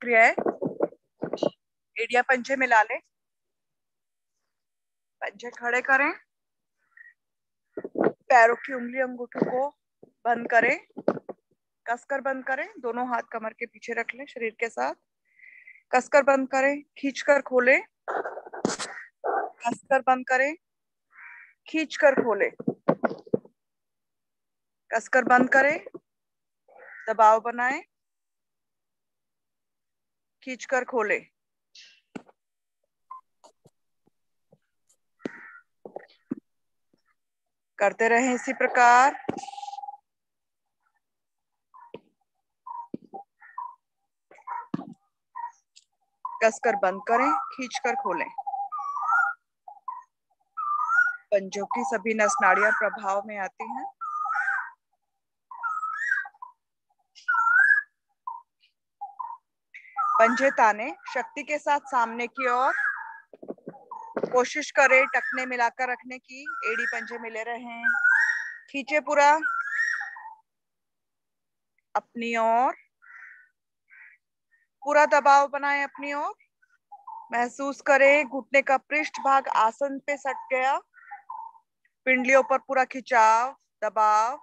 क्रिया है। एड़िया पंजे मिला ले, पंजे खड़े करें, पैरों की उंगली अंगूठों को बंद करें, कसकर बंद करें। दोनों हाथ कमर के पीछे रख लें, शरीर के साथ कसकर बंद करें, खींचकर खोलें, कसकर बंद करें, खींचकर खोलें, कसकर बंद करें, दबाव बनाएं, खींचकर खोलें। करते रहें इसी प्रकार। कसकर बंद करें, खींचकर खोलें। पंजों की सभी नस नाड़ियां प्रभाव में आती हैं। पंजे ताने शक्ति के साथ सामने की ओर। कोशिश करें टखने मिलाकर रखने की, एड़ी पंजे मिले रहें। खींचे पूरा अपनी ओर, पूरा दबाव बनाएं अपनी ओर। महसूस करें घुटने का पृष्ठ भाग आसन पे सट गया, पिंडलियों पर पूरा खिंचाव, दबाव।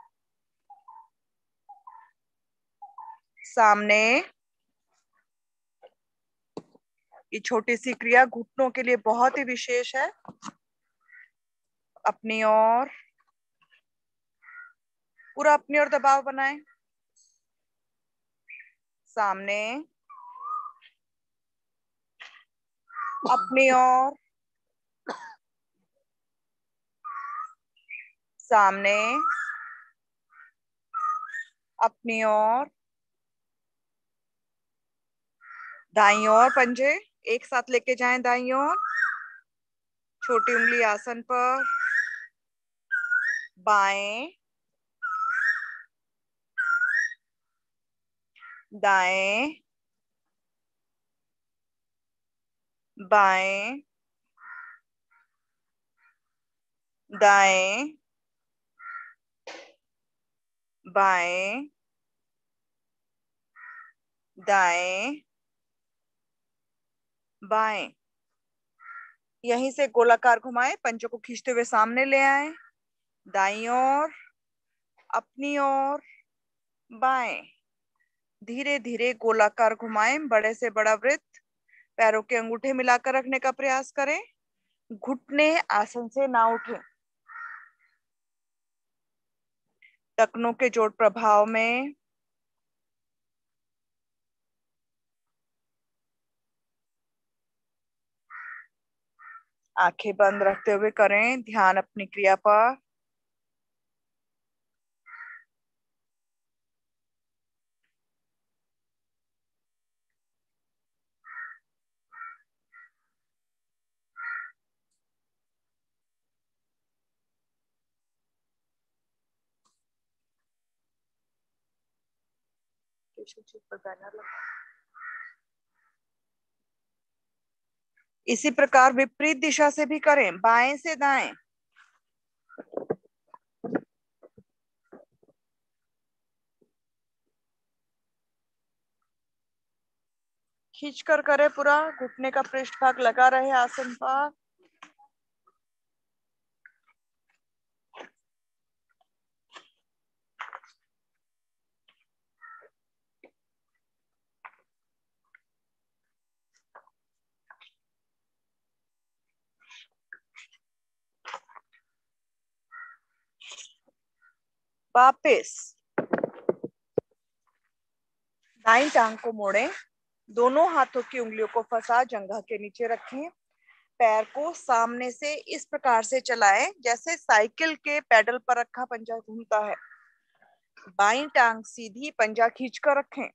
सामने। ये छोटी सी क्रिया घुटनों के लिए बहुत ही विशेष है। अपनी ओर, पूरा अपनी ओर दबाव बनाएं। सामने, अपनी ओर, सामने, अपनी ओर, दाईं ओर। पंजे एक साथ लेके जाएं दाईं ओर, छोटी उंगली आसन पर, बाएं, दाएं, बाएं, दाएं, बाएं, दाएं, बाएं। यहीं से गोलाकार घुमाएं, पंजों को खींचते हुए सामने ले आए, दाईं ओर, अपनी ओर, बाएं। धीरे धीरे गोलाकार घुमाएं, बड़े से बड़ा वृत्त। पैरों के अंगूठे मिलाकर रखने का प्रयास करें, घुटने आसन से ना उठे। टखनों के जोड़ प्रभाव में। आंखें बंद रखते हुए करें, ध्यान अपनी क्रिया पर। इसी प्रकार विपरीत दिशा से भी करें, बाएं से दाएं। खींचकर करें पूरा, घुटने का पृष्ठ भाग लगा रहे आसन पर। वापिस दाईं टांग को मोड़ें, दोनों हाथों की उंगलियों को फंसा जंघा के नीचे रखें। पैर को सामने से इस प्रकार से चलाएं जैसे साइकिल के पेडल पर रखा पंजा घूमता है। बाईं टांग सीधी, पंजा खींचकर रखें।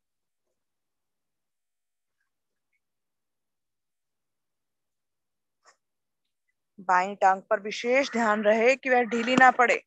बाईं टांग पर विशेष ध्यान रहे कि वह ढीली ना पड़े।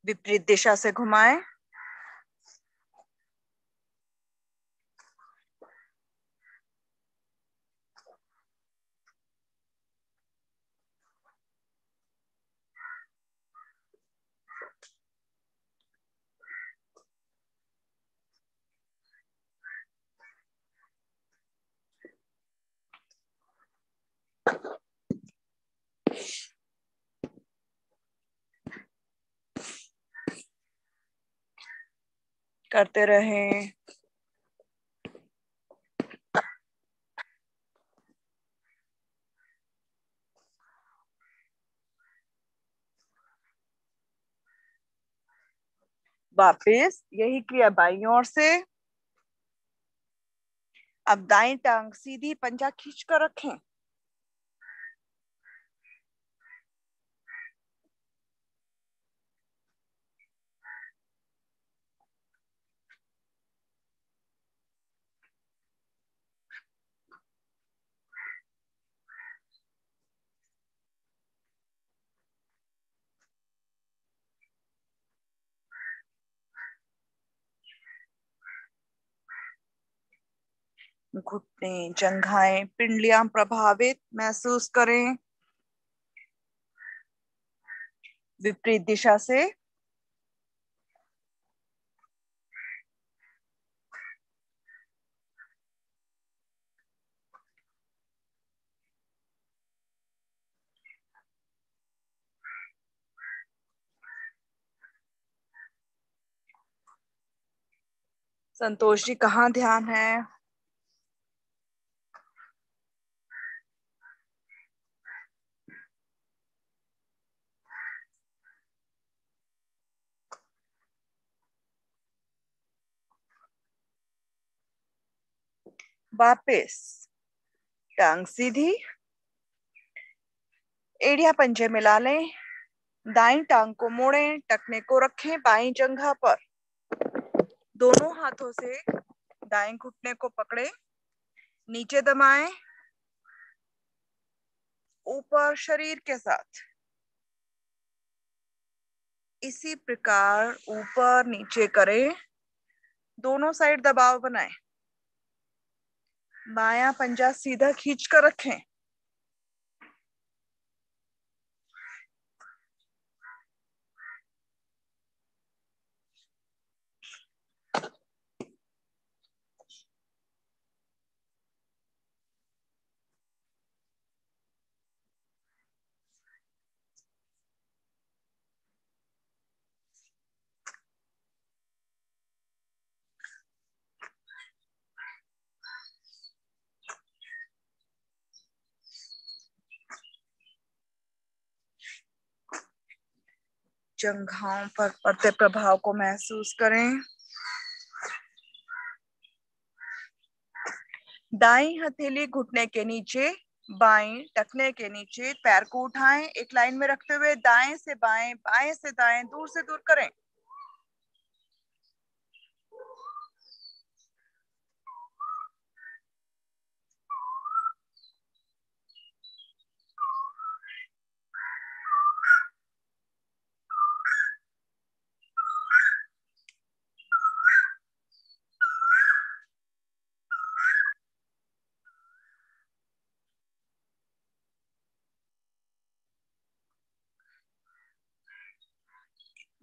विपरीत दिशा से घुमाएं। करते रहें। वापस यही क्रिया बाईं ओर से। अब दाएं टांग सीधी, पंजा खींच कर रखें। घुटने, जंघाएं, पिंडलियां प्रभावित महसूस करें। विपरीत दिशा से। संतोष जी, कहाँ ध्यान है? वापस टांग सीधी, एड़िया पंजे मिला लें। दाईं टांग को मोड़ें, टखने को रखें बाईं जंघा पर। दोनों हाथों से दाएं घुटने को पकड़े, नीचे दबाएं, ऊपर शरीर के साथ। इसी प्रकार ऊपर नीचे करें। दोनों साइड दबाव बनाएं। बायां पंजा सीधा खींच कर रखें। जंघाओं पर पड़ते प्रभाव को महसूस करें। दाईं हथेली घुटने के नीचे, बाएं टखने के नीचे। पैर को उठाएं, एक लाइन में रखते हुए दाएं से बाएं, बाएं से दाएं, दूर से दूर करें।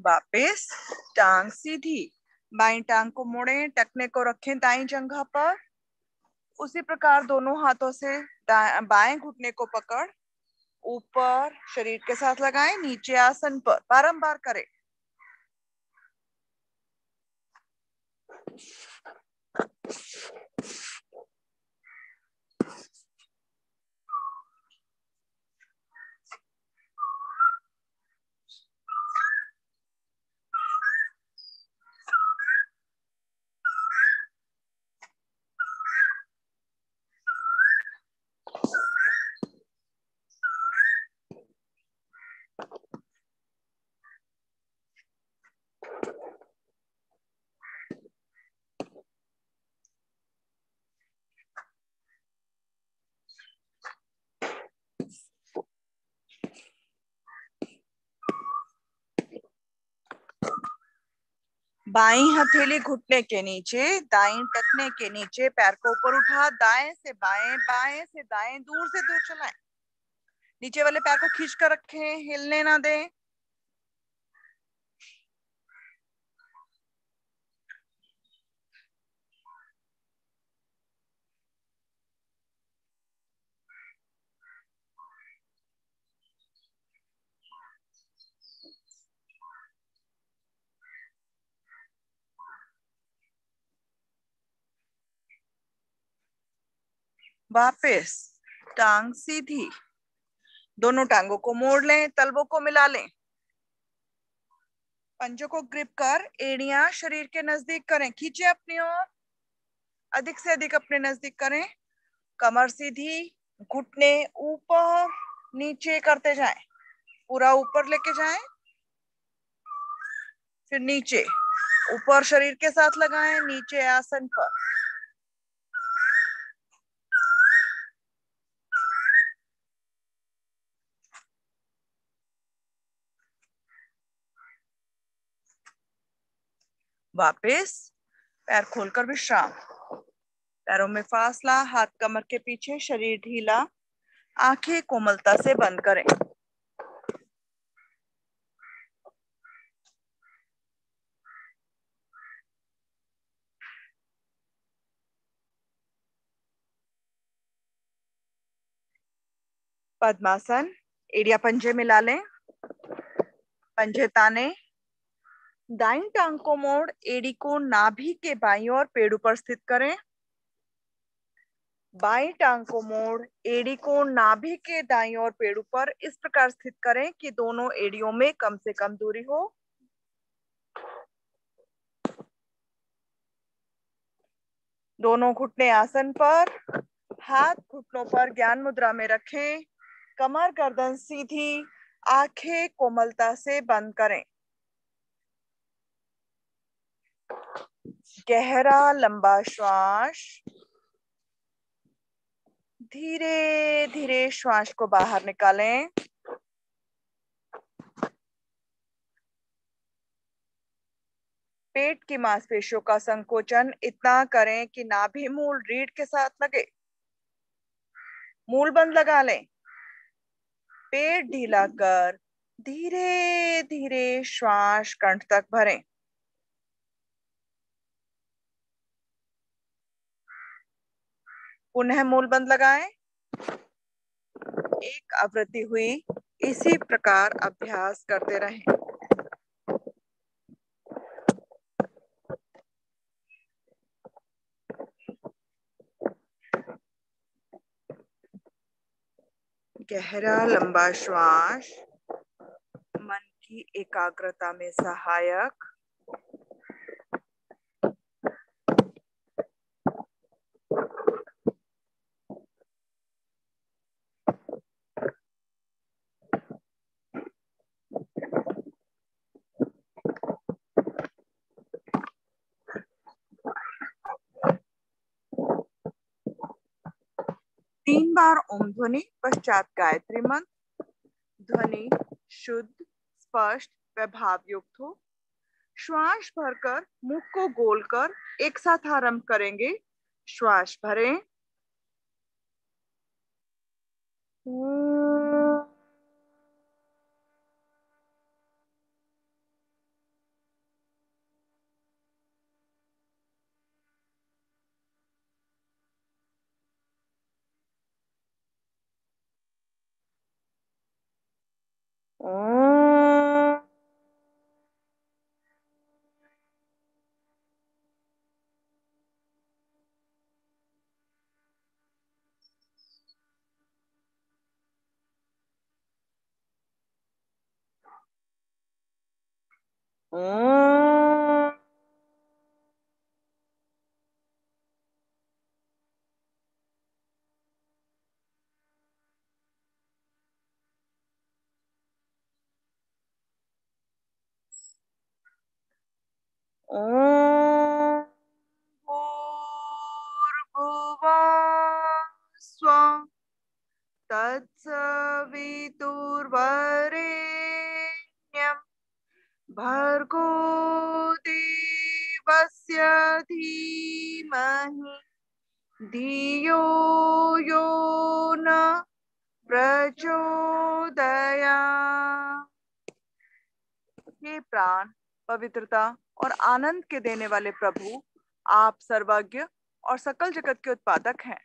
वापस टांग सीधी, बाईं टांग को मोड़ें, टखने को रखें दाईं जंघा पर। उसी प्रकार दोनों हाथों से बाएं घुटने को पकड़ ऊपर शरीर के साथ लगाएं, नीचे आसन पर बारंबार करें। बाईं हथेली घुटने के नीचे, दाईं टखने के नीचे, पैर को ऊपर उठा, दाएं से बाएं, बाएं से दाएं, दूर से दूर चलाएं। नीचे वाले पैर को खींच कर रखें, हिलने ना दें। वापस टांग सीधी, दोनों टांगों को मोड़ लें, तलवों को मिला लें। पंजों को ग्रिप कर एड़ियां शरीर के नजदीक करें, खींचे अपनी ओर, अधिक से अधिक अपने नजदीक करें। कमर सीधी, घुटने ऊपर नीचे करते जाएं, पूरा ऊपर लेके जाएं, फिर नीचे, ऊपर शरीर के साथ लगाएं, नीचे आसन पर। वापस पैर खोलकर विश्राम, पैरों में फासला, हाथ कमर के पीछे, शरीर ढीला, आंखें कोमलता से बंद करें। पद्मासन, एड़िया पंजे मिला लें, पंजे ताने, दाईं टांग को मोड़, एड़ी को नाभि के बाईं ओर पेड़ पर स्थित करें। बाईं टांग को मोड़, एड़ी को नाभि के दाईं ओर पेड़ पर इस प्रकार स्थित करें कि दोनों एड़ियों में कम से कम दूरी हो। दोनों घुटने आसन पर, हाथ घुटनों पर ज्ञान मुद्रा में रखें, कमर गर्दन सीधी, आंखें कोमलता से बंद करें। गहरा लंबा श्वास, धीरे धीरे श्वास को बाहर निकालें। पेट की मांसपेशियों का संकोचन इतना करें कि नाभि मूल रीढ़ के साथ लगे। मूल बंद लगा लें, पेट ढीला कर धीरे धीरे श्वास कंठ तक भरें। पुनः मूल बंद लगाएं। एक आवृत्ति हुई, इसी प्रकार अभ्यास करते रहें। गहरा लंबा श्वास मन की एकाग्रता में सहायक। तीन बार ओम ध्वनि पश्चात गायत्री मंत्र। ध्वनि शुद्ध, स्पष्ट व भाव युक्त हो। श्वास भरकर मुख को गोल कर एक साथ आरंभ करेंगे। श्वास भरें। ओम भूर्भुवः स्वः तत्सवितुर्वरेण्यं भर्गो धियो यो न प्रचोदयात्। हे प्राण, पवित्रता और आनंद के देने वाले प्रभु, आप सर्वज्ञ और सकल जगत के उत्पादक हैं।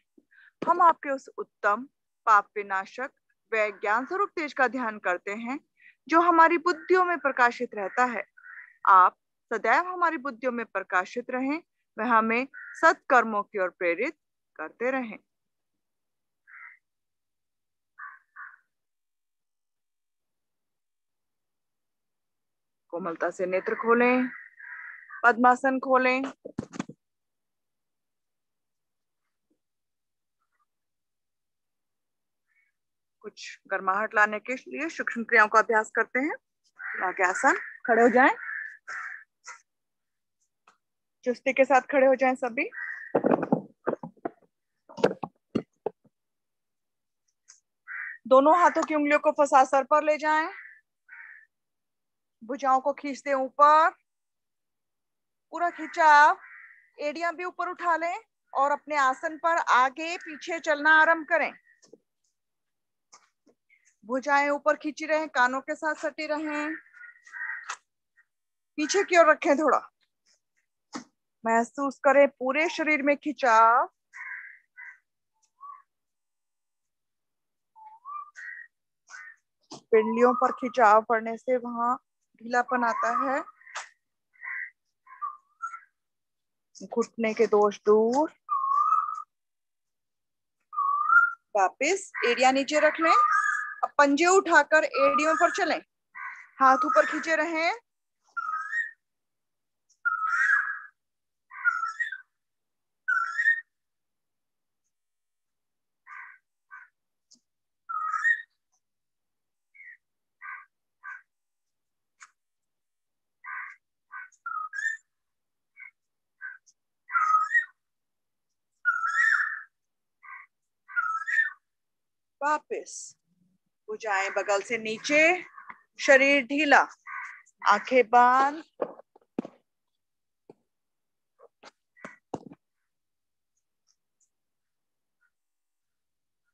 हम आपके उस उत्तम, पाप विनाशक व ज्ञान स्वरूप तेज का ध्यान करते हैं जो हमारी बुद्धियों में प्रकाशित रहता है। आप सदैव हमारी बुद्धियों में प्रकाशित रहें, वह हमें सत्कर्मों की ओर प्रेरित करते रहें। कोमलता से नेत्र खोलें, पद्मासन खोलें। कुछ गर्माहट लाने के लिए सूक्ष्म क्रियाओं का अभ्यास करते हैं। आसन, खड़े हो जाएं। चुस्ती के साथ खड़े हो जाएं सभी। दोनों हाथों की उंगलियों को फंसा सर पर ले जाएं। भुजाओं को खींचते ऊपर, पूरा खिंचाव। एड़ियां भी ऊपर उठा लें और अपने आसन पर आगे पीछे चलना आरंभ करें। भुजाएं ऊपर खींची रहें, कानों के साथ सटी रहें। पीछे की ओर रखें थोड़ा। महसूस करें पूरे शरीर में खिंचाव। पिंडलियों पर खिंचाव पड़ने से वहां ढीलापन आता है। घुटने के दोष दूर। वापस एड़ियां नीचे रख लें। अब पंजे उठाकर एड़ियों पर चलें। हाथ ऊपर खींचे रहें। वापस भुजाएं बगल से नीचे, शरीर ढीला, आंखें बंद।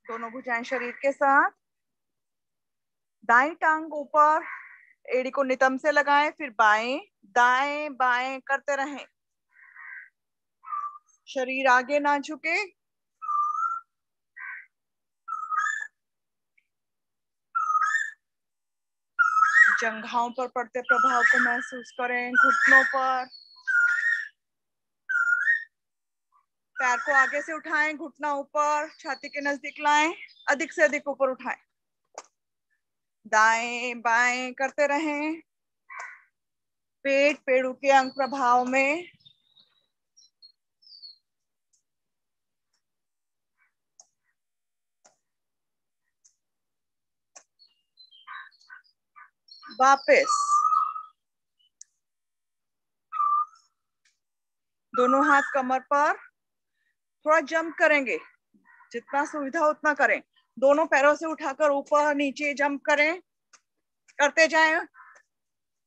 दोनों भुजाएं शरीर के साथ। दाईं टांग ऊपर, एड़ी को नितंब से लगाएं, फिर बाएं दाएं बाएं करते रहें। शरीर आगे ना झुके। जंघाओं पर पड़ते प्रभाव को महसूस करें। घुटनों पर। पैर को आगे से उठाएं, घुटना ऊपर, छाती के नजदीक लाएं, अधिक से अधिक ऊपर उठाएं। दाएं बाएं करते रहें। पेट पेड़ों के अंग प्रभाव में। वापस दोनों हाथ कमर पर, थोड़ा जंप करेंगे, जितना सुविधा उतना करें। दोनों पैरों से उठाकर ऊपर नीचे जंप करें, करते जाएं।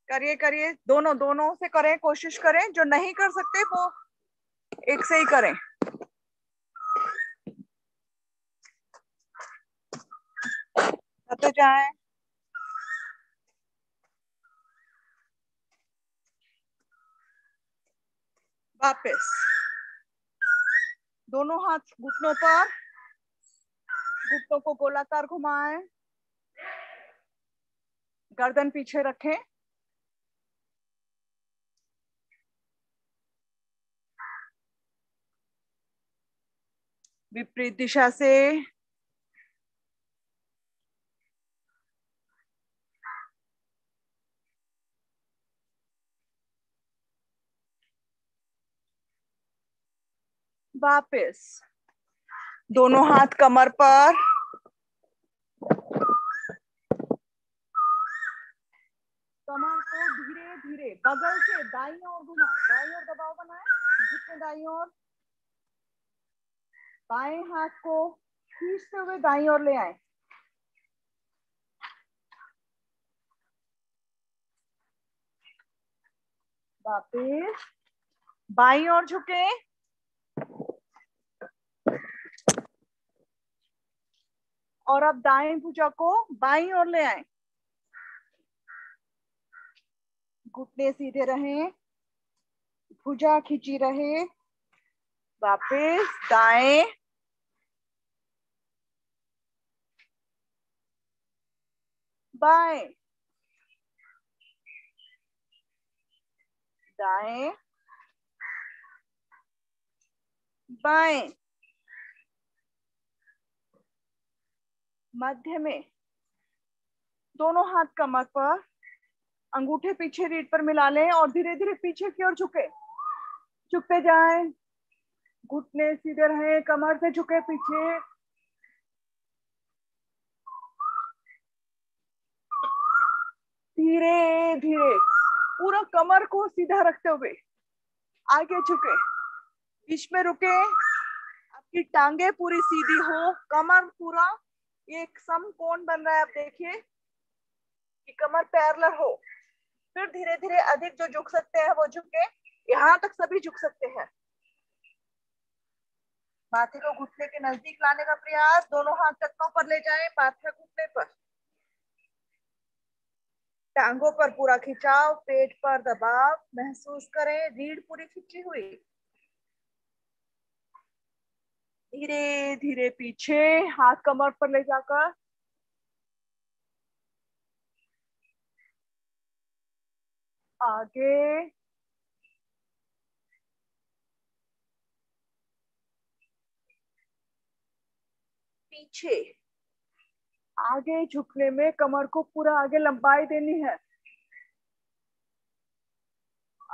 करिए करिए, दोनों दोनों से करें, कोशिश करें। जो नहीं कर सकते वो एक से ही करें। करते जाएं। वापस दोनों हाथ घुटनों पर, घुटनों को गोलाकार घुमाएं, गर्दन पीछे रखें। विपरीत दिशा से। वापस दोनों हाथ कमर पर, कमर को धीरे धीरे बगल से दाईं ओर घुमाएं, दाईं ओर दबाव बनाएं, जितने दाईं ओर। बाएं हाथ को खींचते हुए दाईं ओर ले आए। वापस बाईं ओर झुके। और अब दाएं भुजा को बाईं ओर ले आए, घुटने सीधे रहे, भुजा खींची रहे, वापस दाएं बाएं, दाएं बाएं, मध्य में दोनों हाथ कमर पर, अंगूठे पीछे रीढ़ पर मिला लें और धीरे धीरे पीछे की ओर झुके, झुकते जाएं, घुटने सीधे रहे, कमर से झुके पीछे, धीरे धीरे पूरा कमर को सीधा रखते हुए आगे झुके, बीच में रुके, आपकी टांगे पूरी सीधी हो, कमर पूरा एक समकोण बन रहा है। आप देखिए कि कमर पैरेलल हो, फिर धीरे धीरे अधिक जो झुक सकते हैं वो झुके, यहाँ तक सभी झुक सकते हैं। माथे को घुटने के नजदीक लाने का प्रयास, दोनों हाथ टखनों पर ले जाएं, माथा घुटने पर, टांगों पर पूरा खिंचाव, पेट पर दबाव महसूस करें, रीढ़ पूरी खिंची हुई, धीरे धीरे पीछे, हाथ कमर पर ले जाकर आगे, पीछे। आगे झुकने में कमर को पूरा आगे लंबाई देनी है,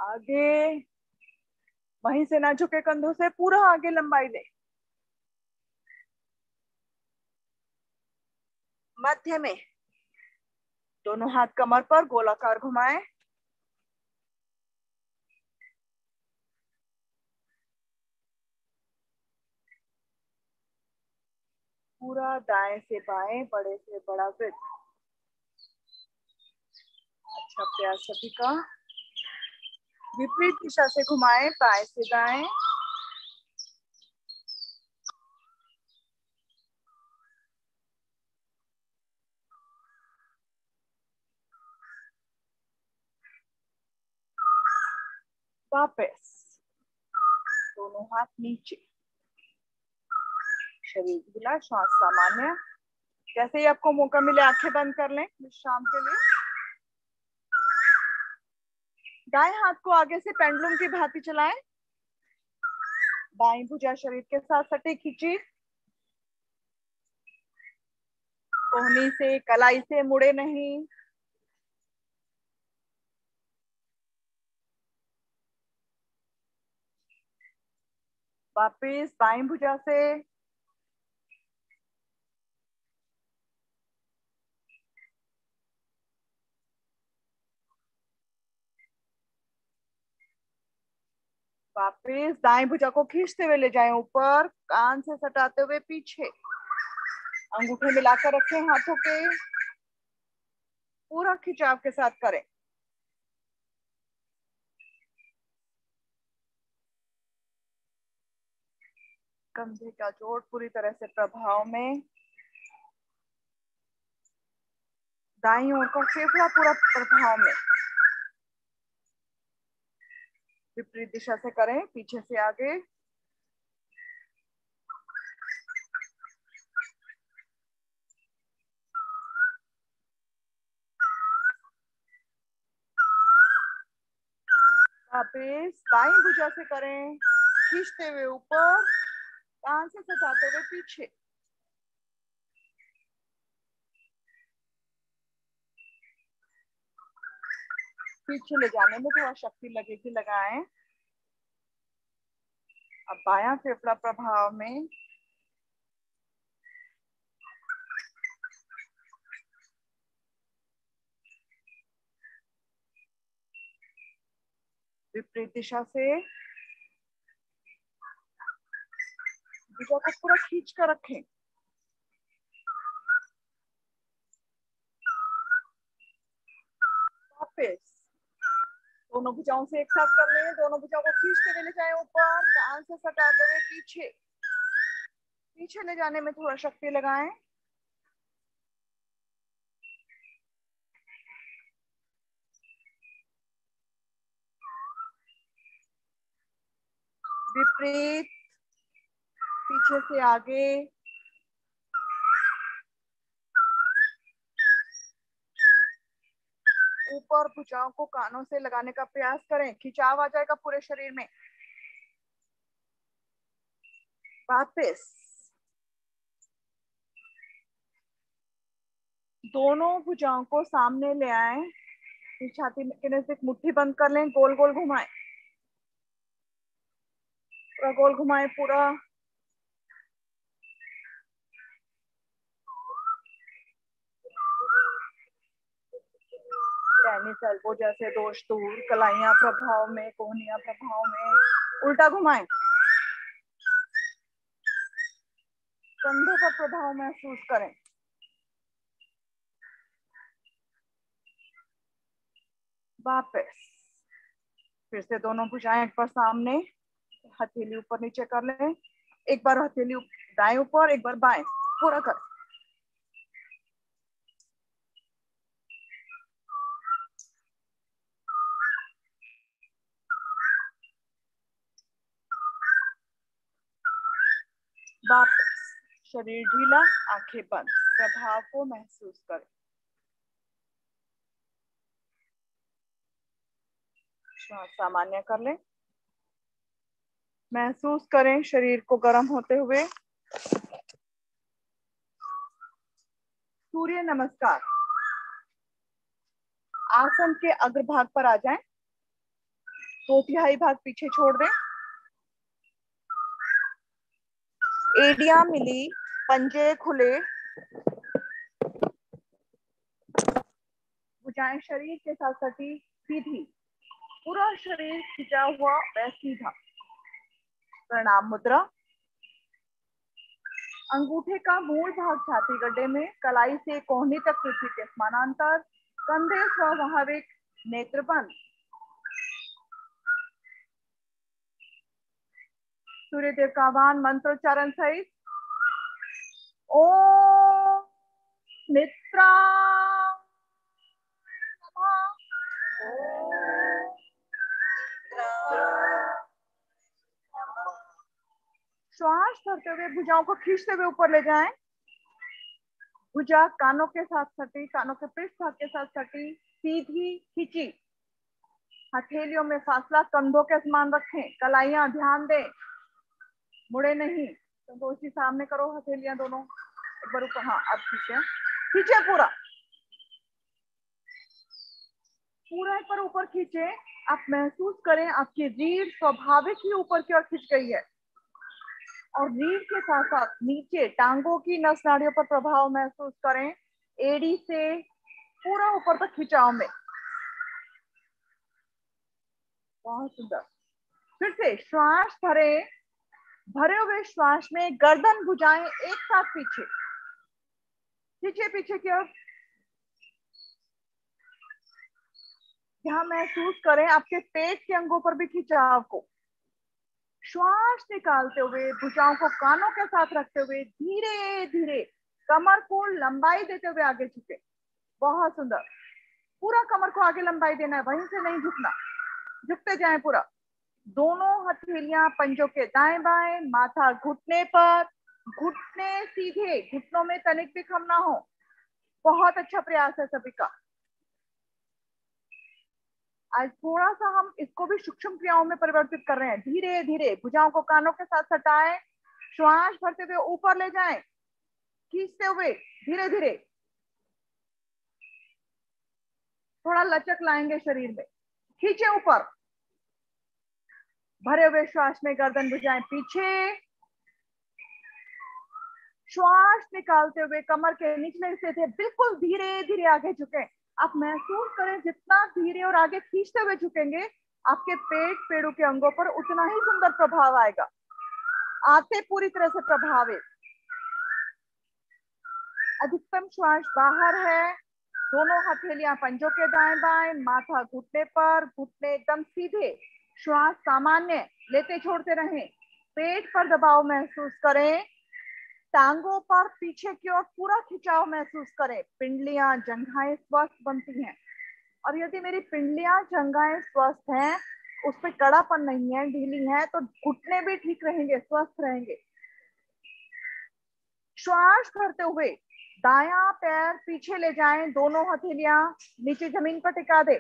आगे, वहीं से ना झुके, कंधों से पूरा आगे लंबाई दे, मध्य में दोनों हाथ कमर पर गोलाकार घुमाएं, पूरा दाएं से बाएं, बड़े से बड़ा वृत्त। अच्छा प्रयास सभी का। विपरीत दिशा से घुमाएं, बाएं से दाएं, वापस, दोनों हाथ नीचे, शरीर ढीला, श्वास सामान्य। जैसे ही आपको मौका मिले आंखें बंद कर लें विश्राम के लिए। दाएं हाथ को आगे से पेंडुलम की भांति चलाएं, बाईं भुजा शरीर के साथ सटी खींची, कोहनी से कलाई से मुड़े नहीं, वापिस बाईं भुजा से, वापिस दाएं भुजा को खींचते हुए ले जाएं ऊपर, कान से सटाते हुए पीछे, अंगूठे मिलाकर रखें हाथों के, पूरा खिंचाव के साथ करें। कंधे का जोड़ पूरी तरह से प्रभाव में, दाईं ओर का फेफड़ा पूरा प्रभाव में, विपरीत दिशा से करें, पीछे से आगे, वापिस बाईं भुजा से करें, खींचते हुए ऊपर, कान से सटाते हुए पीछे, पीछे ले जाने में थोड़ा शक्ति लगेगी, लगाएं। अब बायां फेफड़ा प्रभाव में, विपरीत दिशा से भुजा को पूरा खींच कर रखें, वापिस दोनों भुजाओं से एक साथ कर लें, दोनों भुजाओं को खींचते हुए ले जाएं ऊपर, कान से सटाते हुए पीछे, पीछे ले जाने में थोड़ा शक्ति लगाएं, विपरीत, पीछे से आगे, ऊपर भुजाओं को कानों से लगाने का प्रयास करें, खिंचाव आ जाएगा पूरे शरीर में। वापस दोनों भुजाओं को सामने ले आए, छाती के नजदीक मुट्ठी बंद कर लें, गोल गोल घुमाएं, पूरा गोल घुमाएं पूरा। टेनिस एल्बो जैसे दोष दूर, कलाइयां प्रभाव में, कोहनियां प्रभाव में, उल्टा घुमाएं, कंधों पर प्रभाव महसूस करें। वापस फिर से दोनों भुजाएं एक बार सामने, हथेली ऊपर नीचे कर लें, एक बार हथेली दाएं ऊपर, एक बार बाएं, पूरा कर। वापस शरीर ढीला, आंखें बंद, प्रभाव को महसूस करें। श्वास सामान्य कर लें, महसूस करें शरीर को गर्म होते हुए। सूर्य नमस्कार। आसन के अग्रभाग पर आ जाएं, 2/3 भाग पीछे छोड़ दें, एड़ियां मिली, पंजे खुले, भुजाएं शरीर के साथ सटी सीधी, पूरा शरीर खिंचा हुआ व सीधा। प्रणाम मुद्रा। अंगूठे का मूल भाग छाती गड्ढे में, कलाई से कोहनी तक पृथ्वी के समानांतर, कंधे स्वाभाविक, नेत्र बंद। सूर्यदेव का आह्वान मंत्रोच्चारण सहित। ओम मित्रा श्वास भरते हुए भुजाओं को खींचते हुए ऊपर ले जाएं, भुजा कानों के साथ सटी, कानों के पृष्ठ भाग के साथ सटी, सीधी खींची, हथेलियों में फासला कंधों के समान रखें, कलाइयां ध्यान दें, मुड़े नहीं, तो उसी सामने करो, हथेलियां दोनों एक बार ऊपर। हाँ अब खींचे, खींचे पूरा पूरा एक बार ऊपर खींचे। आप महसूस करें आपकी रीढ़ स्वाभाविक ही ऊपर की ओर खिंच गई है, और रीढ़ के साथ साथ नीचे टांगों की नस नाड़ियों पर प्रभाव महसूस करें, एड़ी से पूरा ऊपर तक खिंचाव में। बहुत सुंदर। फिर से श्वास भरे, भरे हुए श्वास में गर्दन भुजाएं एक साथ पीछे, पीछे पीछे की ओर। यहाँ महसूस करें आपके पेट के अंगों पर भी खिंचाव को। श्वास निकालते हुए भुजाओं को कानों के साथ रखते हुए धीरे धीरे कमर को लंबाई देते हुए आगे झुके। बहुत सुंदर। पूरा कमर को आगे लंबाई देना है, वहीं से नहीं झुकना, झुकते जाएं पूरा। दोनों हथेलियां पंजों के दाएं बाएं, माथा घुटने पर, घुटने सीधे, घुटनों में तनिक भी कम ना हो। बहुत अच्छा प्रयास है सभी का। आज थोड़ा सा हम इसको भी सूक्ष्म क्रियाओं में परिवर्तित कर रहे हैं। धीरे धीरे भुजाओं को कानों के साथ सटाएं, श्वास भरते हुए ऊपर ले जाएं, खींचते हुए धीरे धीरे थोड़ा लचक लाएंगे शरीर में, खींचे ऊपर। भरे हुए श्वास में गर्दन भुजाएं पीछे, श्वास निकालते हुए कमर के निचले हिस्से से बिल्कुल धीरे धीरे आगे झुकें। आप महसूस करें जितना धीरे और आगे खींचते हुए झुकेंगे, आपके पेट पेड़ों के अंगों पर उतना ही सुंदर प्रभाव आएगा। आते पूरी तरह से प्रभावित। अधिकतम श्वास बाहर है, दोनों हथेलियां पंजों के दाएं बाएं, माथा घुटने पर, घुटने एकदम सीधे। श्वास सामान्य लेते छोड़ते रहें। पेट पर दबाव महसूस करें, टांगों पर पीछे की ओर पूरा खिंचाव महसूस करें। पिंडलियां जंघाएं स्वस्थ बनती हैं, और यदि मेरी पिंडलियां जंघाएं स्वस्थ हैं उस पर कड़ापन नहीं है, ढीली है, तो घुटने भी ठीक रहेंगे, स्वस्थ रहेंगे। श्वास भरते हुए दायां पैर पीछे ले जाएं, दोनों हथेलियां नीचे जमीन पर टिका दे।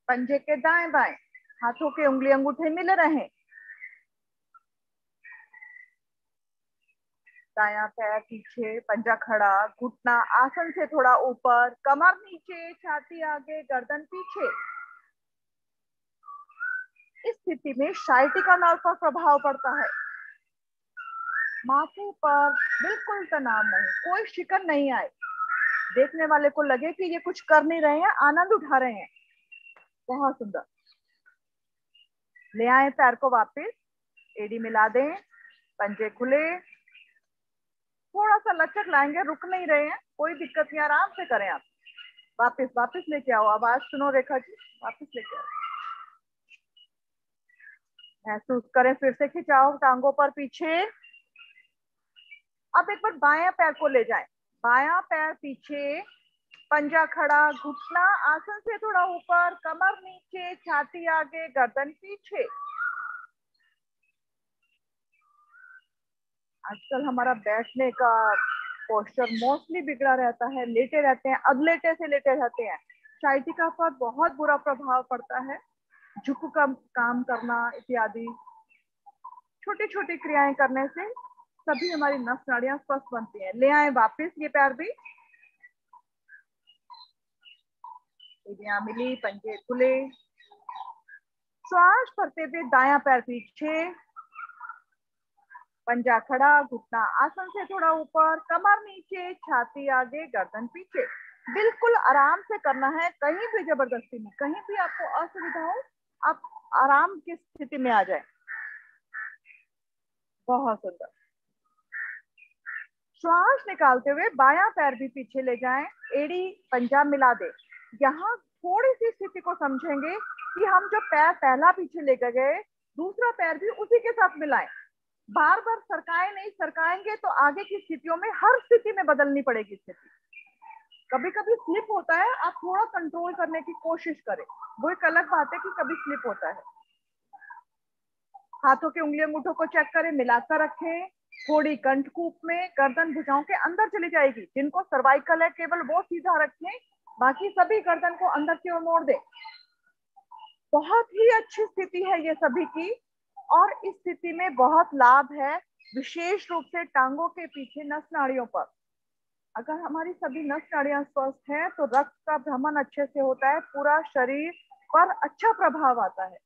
पंजे के दाएं बाएं हाथों के उंगली अंगूठे मिले रहें। दायां पैर पीछे, पंजा खड़ा, घुटना आसन से थोड़ा ऊपर, कमर नीचे, छाती आगे, गर्दन पीछे। इस स्थिति में साइटिका नर्व पर प्रभाव पड़ता है। माथे पर बिल्कुल तनाव नहीं, कोई शिकन नहीं आए, देखने वाले को लगे कि ये कुछ कर नहीं रहे हैं, आनंद उठा रहे हैं। बहुत सुंदर। ले आए पैर को वापस, एड़ी मिला दें, पंजे खुले, थोड़ा सा लचक लाएंगे, रुक नहीं रहे हैं, कोई दिक्कत नहीं, आराम से करें आप। वापस वापस लेके आओ, आवाज सुनो रेखा जी, वापस लेके आओ। महसूस करें, फिर से खिंचाओ टांगों पर पीछे। अब एक बार बायां पैर को ले जाएं, बायां पैर पीछे, पंजा खड़ा, घुटना आसन से थोड़ा ऊपर, कमर नीचे, छाती आगे, गर्दन पीछे। आजकल हमारा बैठने का पोस्चर मोस्टली बिगड़ा रहता है, लेटे रहते हैं, अधलेटे से लेटे रहते हैं। साइटिका पर बहुत बुरा प्रभाव पड़ता है, झुक कर काम करना इत्यादि। छोटी छोटी क्रियाएं करने से सभी हमारी नस नाड़ियां स्वस्थ बनती हैं। ले आए वापस ये पैर भी, एड़ियां मिली, पंजे खुले। श्वास भरते हुए दायां पैर पीछे, पंजा खड़ा, घुटना आसन से थोड़ा ऊपर, कमर नीचे, छाती आगे, गर्दन पीछे। बिल्कुल आराम से करना है, कहीं भी जबरदस्ती नहीं, कहीं भी आपको असुविधा हो आप आराम की स्थिति में आ जाए। बहुत सुंदर। श्वास निकालते हुए बायां पैर भी पीछे ले जाएं, एड़ी पंजा मिला दे। यहाँ थोड़ी सी स्थिति को समझेंगे कि हम जो पैर पहला पीछे लेकर गए, दूसरा पैर भी उसी के साथ मिलाएं। बार बार सरकाएं नहीं, सरकाएंगे तो आगे की स्थितियों में हर स्थिति में बदलनी पड़ेगी स्थिति। कभी कभी स्लिप होता है, आप थोड़ा कंट्रोल करने की कोशिश करें, वो एक अलग बात है कि कभी स्लिप होता है। हाथों के उंगली अंगूठों को चेक करें, मिलाकर रखें, थोड़ी कंठकूप में, गर्दन भुजाओं के अंदर चली जाएगी। जिनको सर्वाइकल है केवल वो सीधा रखें, बाकी सभी गर्दन को अंदर की ओर मोड़ दें। बहुत ही अच्छी स्थिति है ये सभी की, और इस स्थिति में बहुत लाभ है, विशेष रूप से टांगों के पीछे नस नाड़ियों पर। अगर हमारी सभी नस नाड़ियां स्वस्थ हैं तो रक्त का भ्रमण अच्छे से होता है, पूरा शरीर पर अच्छा प्रभाव आता है।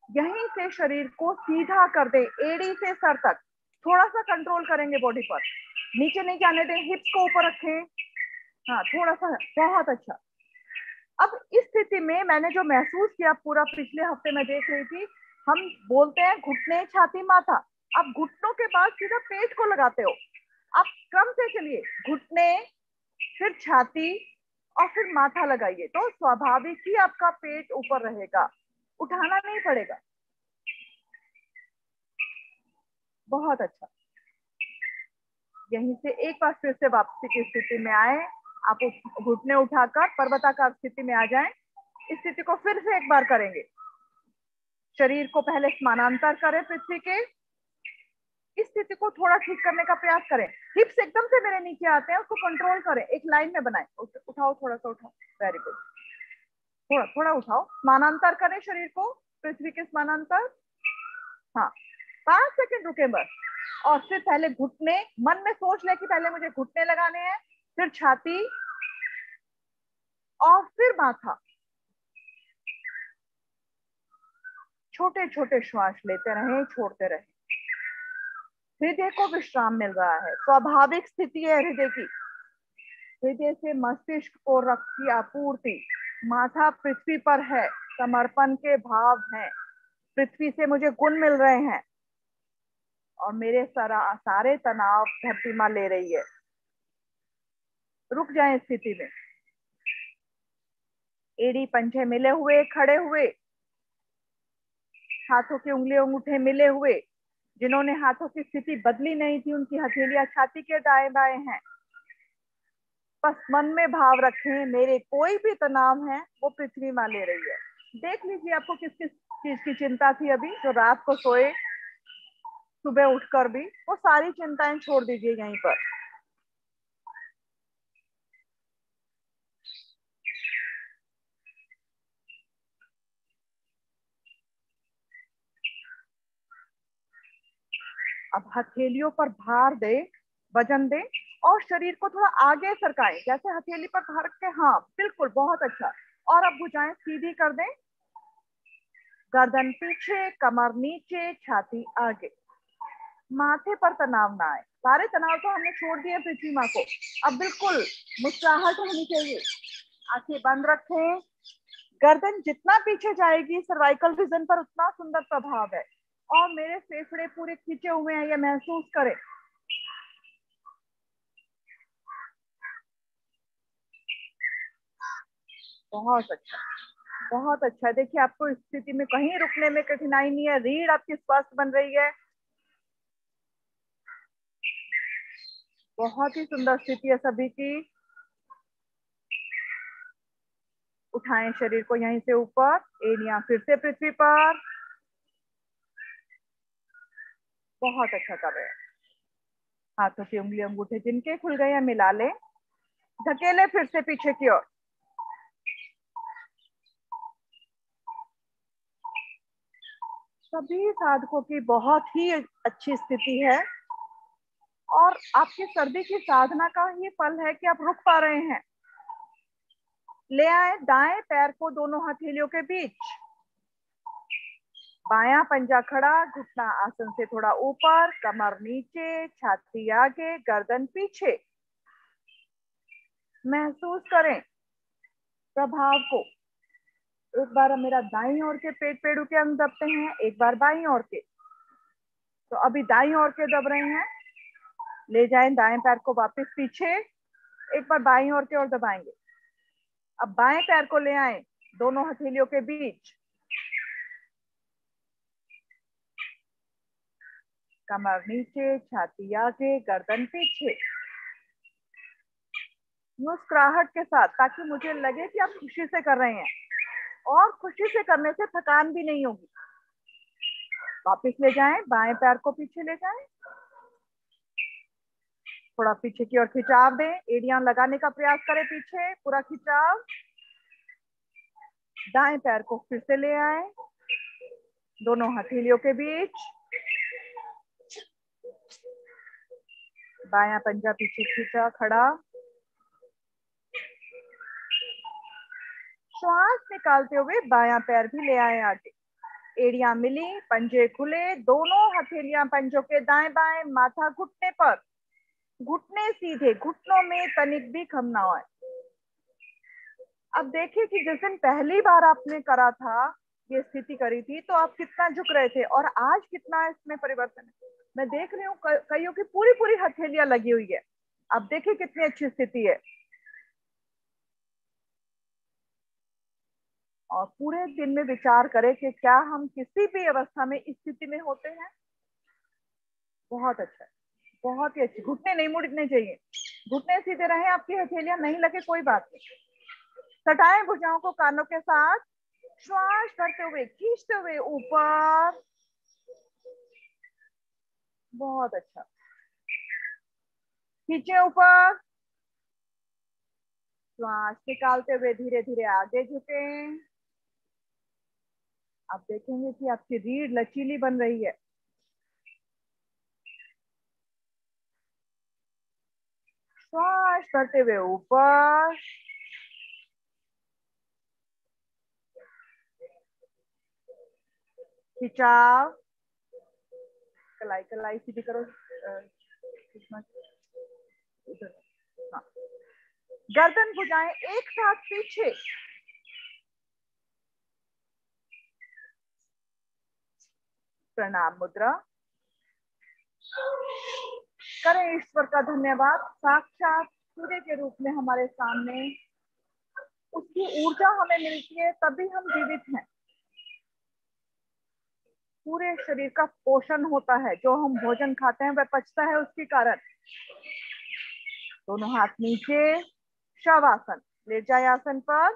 यहीं से शरीर को सीधा कर दे, एड़ी से सर तक थोड़ा सा कंट्रोल करेंगे, बॉडी पर नीचे नहीं जाने दें, हिप्स को ऊपर रखें, हाँ थोड़ा सा, बहुत अच्छा। अब इस स्थिति में मैंने जो महसूस किया, पूरा पिछले हफ्ते में देख रही थी, हम बोलते हैं घुटने, छाती, माथा, अब घुटनों के बाद सीधा पेट को लगाते हो। आप क्रम से चलिए, घुटने, फिर छाती और फिर माथा लगाइए, तो स्वाभाविक ही आपका पेट ऊपर रहेगा, उठाना नहीं पड़ेगा। बहुत अच्छा। यहीं से एक बार फिर से वापसी की स्थिति में आए, आप घुटने उठाकर पर्वताकार स्थिति में आ जाएं। इस स्थिति को फिर से एक बार करेंगे। शरीर को पहले समानांतर करें पृथ्वी के, इस स्थिति को थोड़ा ठीक करने का प्रयास करें। हिप्स एकदम से मेरे नीचे आते हैं, उसको कंट्रोल करें, एक लाइन में बनाएं, उठाओ, थोड़ा सा उठाओ, वेरी गुड, थोड़ा थोड़ा उठाओ, समानांतर करें शरीर को पृथ्वी के समानांतर। हाँ, 5 सेकंड रुके बस, और फिर पहले घुटने, मन में सोच ले कि पहले मुझे घुटने लगाने हैं, फिर छाती और फिर माथा। छोटे छोटे श्वास लेते रहें, छोड़ते रहें। हृदय को विश्राम मिल रहा है, स्वाभाविक स्थिति है हृदय की। हृदय से मस्तिष्क को रक्त की आपूर्ति, माथा पृथ्वी पर है, समर्पण के भाव हैं, पृथ्वी से मुझे गुण मिल रहे हैं और मेरे सारे तनाव धरती मां ले रही है। रुक जाएं स्थिति में, एड़ी पंजे मिले हुए, खड़े हुए, हाथों की उंगली अंगूठे मिले हुए। जिन्होंने हाथों की स्थिति बदली नहीं थी, उनकी हथेलियां छाती के दाएं बाएं हैं। बस मन में भाव रखें, मेरे कोई भी तनाव है वो पृथ्वी माँ ले रही है। देख लीजिए आपको किस किस चीज की चिंता थी अभी, जो रात को सोए, सुबह उठकर भी, वो सारी चिंताएं छोड़ दीजिए यहीं पर। अब हथेलियों पर भार दे, वजन दे, और शरीर को थोड़ा आगे सरकाएं, जैसे हथेली पर भार के, हाँ बिल्कुल, बहुत अच्छा। और अब भुजाएं सीधी कर दें, गर्दन पीछे, कमर नीचे, छाती आगे। माथे पर तनाव ना आए, सारे तनाव तो हमने छोड़ दिए पृथ्वी माँ को। अब बिल्कुल मुस्कुराहट होनी चाहिए, आंखें बंद रखें। गर्दन जितना पीछे जाएगी सर्वाइकल रीजन पर उतना सुंदर प्रभाव है। और मेरे फेफड़े पूरे खींचे हुए हैं, ये महसूस करें। बहुत अच्छा, बहुत अच्छा। देखिए आपको इस स्थिति में कहीं रुकने में कठिनाई नहीं है, रीढ़ आपकी स्वस्थ बन रही है। बहुत ही सुंदर स्थिति है सभी की। उठाएं शरीर को यहीं से ऊपर, एड़ियां फिर से पृथ्वी पर। बहुत अच्छा कर रहे हैं। हाथों की उंगली अंगूठे जिनके खुल गए हैं मिला लें, धकेले फिर से पीछे की ओर। सभी साधकों की बहुत ही अच्छी स्थिति है, और आपकी सर्दी की साधना का ही फल है कि आप रुक पा रहे हैं। ले आए दाएं पैर को दोनों हथेलियों के बीच, बायां पंजा खड़ा, घुटना आसन से थोड़ा ऊपर, कमर नीचे, छाती आगे, गर्दन पीछे। महसूस करें प्रभाव को। एक बार मेरा दाईं ओर के पेट पेड़ों के अंग दबते हैं, एक बार बाईं ओर के। तो अभी दाईं ओर के दब रहे हैं, ले जाएं दाएं पैर को वापस पीछे, एक बार बाईं ओर के और दबाएंगे। अब बाएं पैर को ले आए दोनों हथेलियों के बीच, कमर नीचे, छाती आगे, गर्दन पीछे। मुस्कुराहट के साथ, ताकि मुझे लगे कि आप खुशी से कर रहे हैं, और खुशी से करने से थकान भी नहीं होगी। वापस ले जाएं, बाएं पैर को पीछे ले जाएं, थोड़ा पीछे की ओर खिंचाव दें, एड़ियां लगाने का प्रयास करें, पीछे पूरा खिंचाव। दाएं पैर को फिर से ले आए दोनों हथेलियों के बीच, बायां पंजा पीछे खींचा खड़ा। श्वास निकालते हुए बायां पैर भी ले आए आगे, एड़ियां मिली, पंजे खुले, दोनों हथेलियां पंजों के दाएं बाएं, माथा घुटने पर, घुटने सीधे, घुटनों में तनिक भी खम ना हो। अब देखिए कि जिस दिन पहली बार आपने करा था, ये स्थिति करी थी, तो आप कितना झुक रहे थे, और आज कितना इसमें परिवर्तन है। मैं देख रही हूँ कईयों की पूरी पूरी हथेलियां लगी हुई है। अब देखिए कितनी अच्छी स्थिति है। और पूरे दिन में विचार करें कि क्या हम किसी भी अवस्था में इस स्थिति में होते हैं। बहुत अच्छा, बहुत ही अच्छी। घुटने नहीं मुड़ने चाहिए, घुटने सीधे रहे, आपकी हथेलियां नहीं लगे कोई बात नहीं। सटाएं भुजाओं को कानों के साथ, श्वास भरते हुए खींचते हुए ऊपर। बहुत अच्छा, खींचे ऊपर, श्वास निकालते हुए धीरे धीरे आगे झुके। आप देखेंगे कि आपकी रीढ़ लचीली बन रही है। श्वास भरते हुए ऊपर, खिंचाव, कलाई कलाई सीधी करो, उधर, हाँ। गर्दन भुजाएं एक साथ पीछे, प्रणाम मुद्रा करें। ईश्वर का धन्यवाद, साक्षात सूर्य के रूप में हमारे सामने, उसकी ऊर्जा हमें मिलती है तभी हम जीवित हैं। पूरे शरीर का पोषण होता है, जो हम भोजन खाते हैं वह पचता है उसके कारण। दोनों हाथ नीचे, शवासन, लेट जाए आसन पर।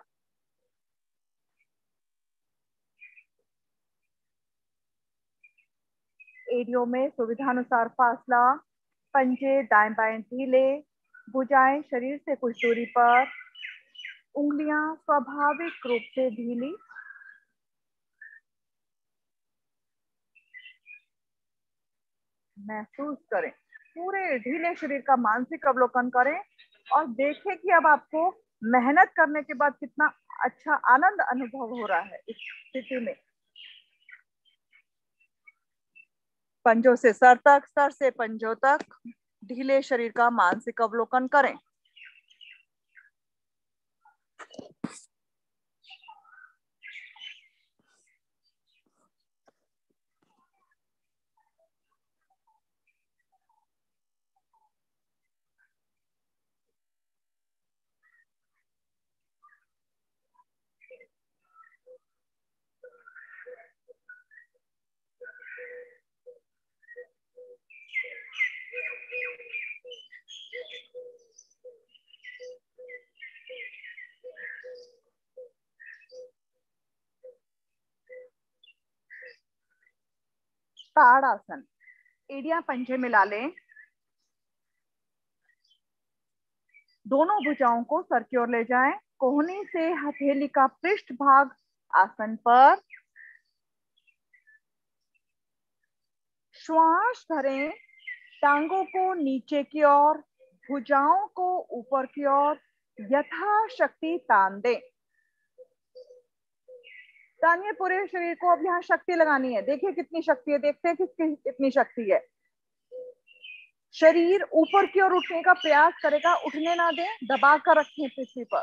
एड़ियों में सुविधानुसार फासला, पंजे दाएं बाएं ढीले, भुजाएं शरीर से कुछ दूरी पर, उंगलियां स्वाभाविक रूप से ढीली। महसूस करें, पूरे ढीले शरीर का मानसिक अवलोकन करें और देखें कि अब आपको मेहनत करने के बाद कितना अच्छा आनंद अनुभव हो रहा है इस स्थिति में। पंजों से सर तक, सर से पंजों तक ढीले शरीर का मानसिक अवलोकन करें। ताड़ासन, एड़ियां पंजे मिला लें, दोनों भुजाओं को सर की ओर ले जाएं, कोहनी से हथेली का पृष्ठ भाग आसन पर। श्वास भरें, टांगों को नीचे की ओर, भुजाओं को ऊपर की ओर यथाशक्ति तान दें। तानिए पूरे शरीर को, अब यहाँ शक्ति लगानी है। देखिए कितनी शक्ति है, देखते हैं किसकी कितनी शक्ति है। शरीर ऊपर की ओर उठने का प्रयास करेगा, उठने ना दें, दबा कर रखें पृथ्वी पर।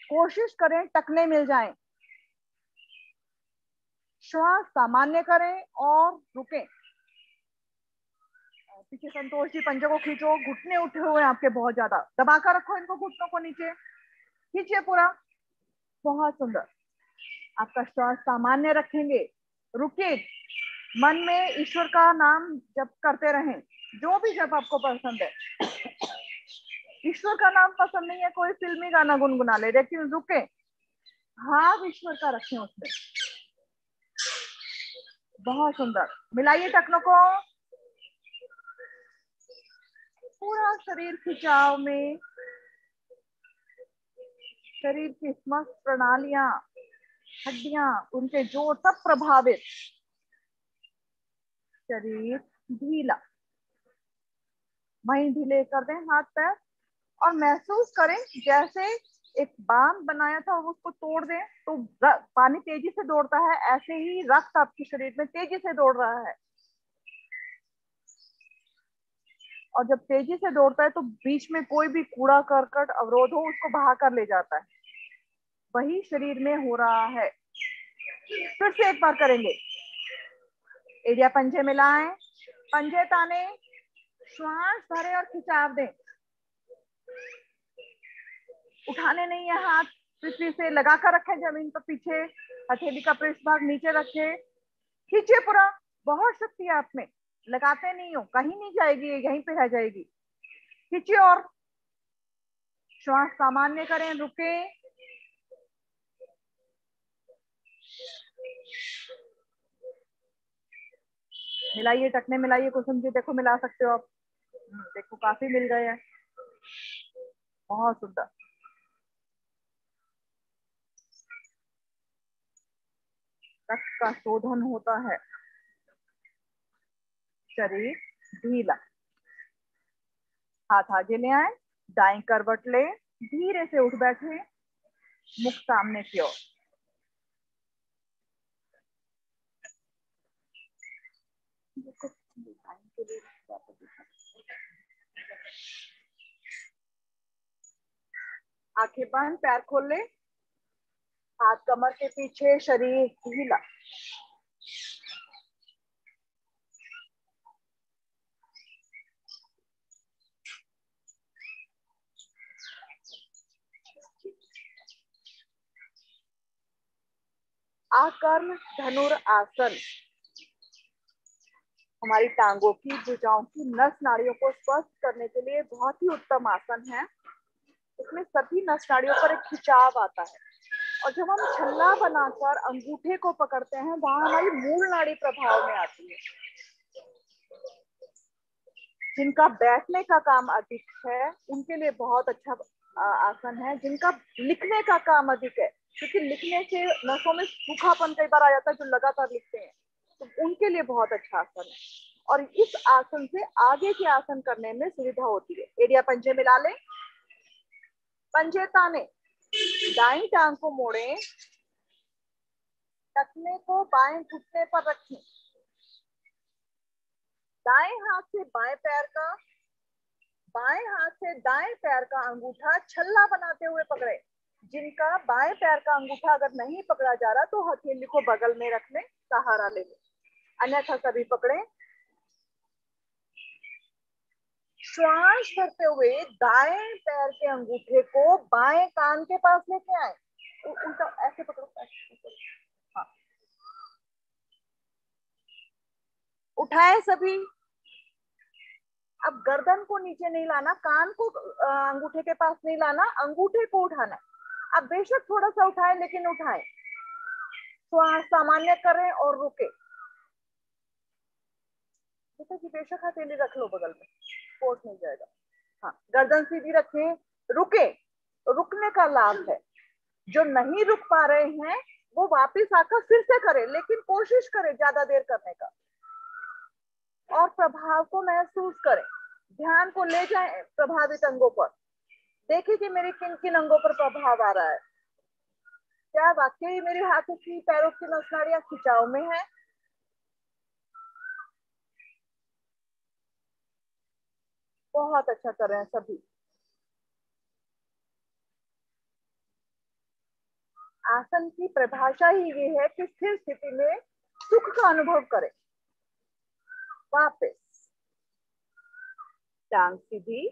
कोशिश करें टखने मिल जाएं। श्वास सामान्य करें और रुकें। पीछे संतोष जी पंजों को खींचो, घुटने उठे हुए हैं आपके बहुत ज्यादा, दबाकर रखो इनको, घुटनों को नीचे खींचिए पूरा। बहुत सुंदर। आपका श्वास सामान्य रखेंगे, रुकिए, मन में ईश्वर का नाम जप करते रहें, जो भी जप आपको पसंद है। ईश्वर का नाम पसंद नहीं है, कोई फिल्मी गाना गुनगुना ले, लेकिन रुके, भाव ईश्वर का रखें उसमें। बहुत सुंदर। मिलाइए टखनों को, पूरा शरीर खिंचाव में, शरीर की समस्त प्रणालियां, हड्डियां, उनके जोड़ सब प्रभावित। शरीर ढीला, वहीं ढीले कर दें हाथ पैर और महसूस करें जैसे एक बांध बनाया था और उसको तोड़ दें तो पानी तेजी से दौड़ता है, ऐसे ही रक्त आपके शरीर में तेजी से दौड़ रहा है। और जब तेजी से दौड़ता है तो बीच में कोई भी कूड़ा करकट अवरोध हो उसको बहा कर ले जाता है, वही शरीर में हो रहा है। फिर से एक बार करेंगे। एड़िया पंजे मिलाएं, पंजे ताने, श्वास भरें और खिंचाव दें। उठाने नहीं है हाथ, पृथ्वी से लगाकर रखें जमीन पर, पीछे हथेली का पृष्ठ भाग नीचे रखें, खींचिए पूरा। बहुत शक्ति है आप में, लगाते नहीं हो, कहीं नहीं जाएगी, यहीं पे रह जाएगी। खींचिए और श्वास सामान्य करें, रुके। मिलाइए टखने, मिलाइए कुसुम जी, देखो मिला सकते हो आप, देखो काफी मिल गए हैं। बहुत सुंदर। रक्त का शोधन होता है। शरीर ढीला, हाथ आगे ले आए, दाएं करवट ले, धीरे से उठ बैठे, मुख सामने की ओर। आंखें बंद, पैर खोल ले, हाथ कमर के पीछे, शरीर ढीला। आकर्म धनुर आसन हमारी टांगों की, भुजाओं की नस नाड़ियों को स्वस्थ करने के लिए बहुत ही उत्तम आसन है। जिसमें सभी नस नाड़ियों पर एक खिंचाव आता है। और जब हम छल्ला बनाकर अंगूठे को पकड़ते हैं, वहां हमारी मूल नाड़ी प्रभाव में आती है। जिनका बैठने का काम अधिक है उनके लिए बहुत अच्छा आसन है। जिनका लिखने का काम अधिक है, क्योंकि लिखने से नसों में सूखापन कई बार आ जाता है, जो लगातार लिखते हैं, तो उनके लिए बहुत अच्छा आसन है। और इस आसन से आगे के आसन करने में सुविधा होती है। एरिया पंजे मिला लें, पंजे ताने, दाईं टांग को मोड़ें, टखने को बाएं घुटने पर रखें, दाएं हाथ से बाएं पैर का, बाएं हाथ से दाएं पैर का अंगूठा छल्ला बनाते हुए पकड़े। जिनका बाएं पैर का अंगूठा अगर नहीं पकड़ा जा रहा तो हथेली को बगल में रख लें, सहारा ले लें, अन्यथा सभी पकड़े। श्वास भरते हुए दाएं पैर के अंगूठे को बाएं कान के पास लेके आए, उल्टा ऐसे पकड़ो, हाँ, उठाए सभी। अब गर्दन को नीचे नहीं लाना, कान को अंगूठे के पास नहीं लाना, अंगूठे को उठाना। अब बेशक थोड़ा सा उठाए, लेकिन उठाए, श्वास सामान्य करें और रुके। जैसे कि बेशक हथेली रख लो बगल में, फोर्स नहीं जाएगा। हाँ, गर्दन सीधी रखें, रुके। रुकने का लाभ है, जो नहीं रुक पा रहे हैं वो वापस आकर फिर से करें, लेकिन कोशिश करें ज्यादा देर करने का, और प्रभाव को महसूस करें। ध्यान को ले जाएं प्रभावित अंगों पर, देखिए कि मेरे किन किन अंगों पर प्रभाव आ रहा है। क्या वाकई मेरे हाथों की पैरों की नस नाड़ियां खिंचाव में है? बहुत अच्छा कर रहे हैं सभी। आसन की परिभाषा ही ये है कि स्थिर स्थिति में सुख का अनुभव करें। वापस टांग सीधी,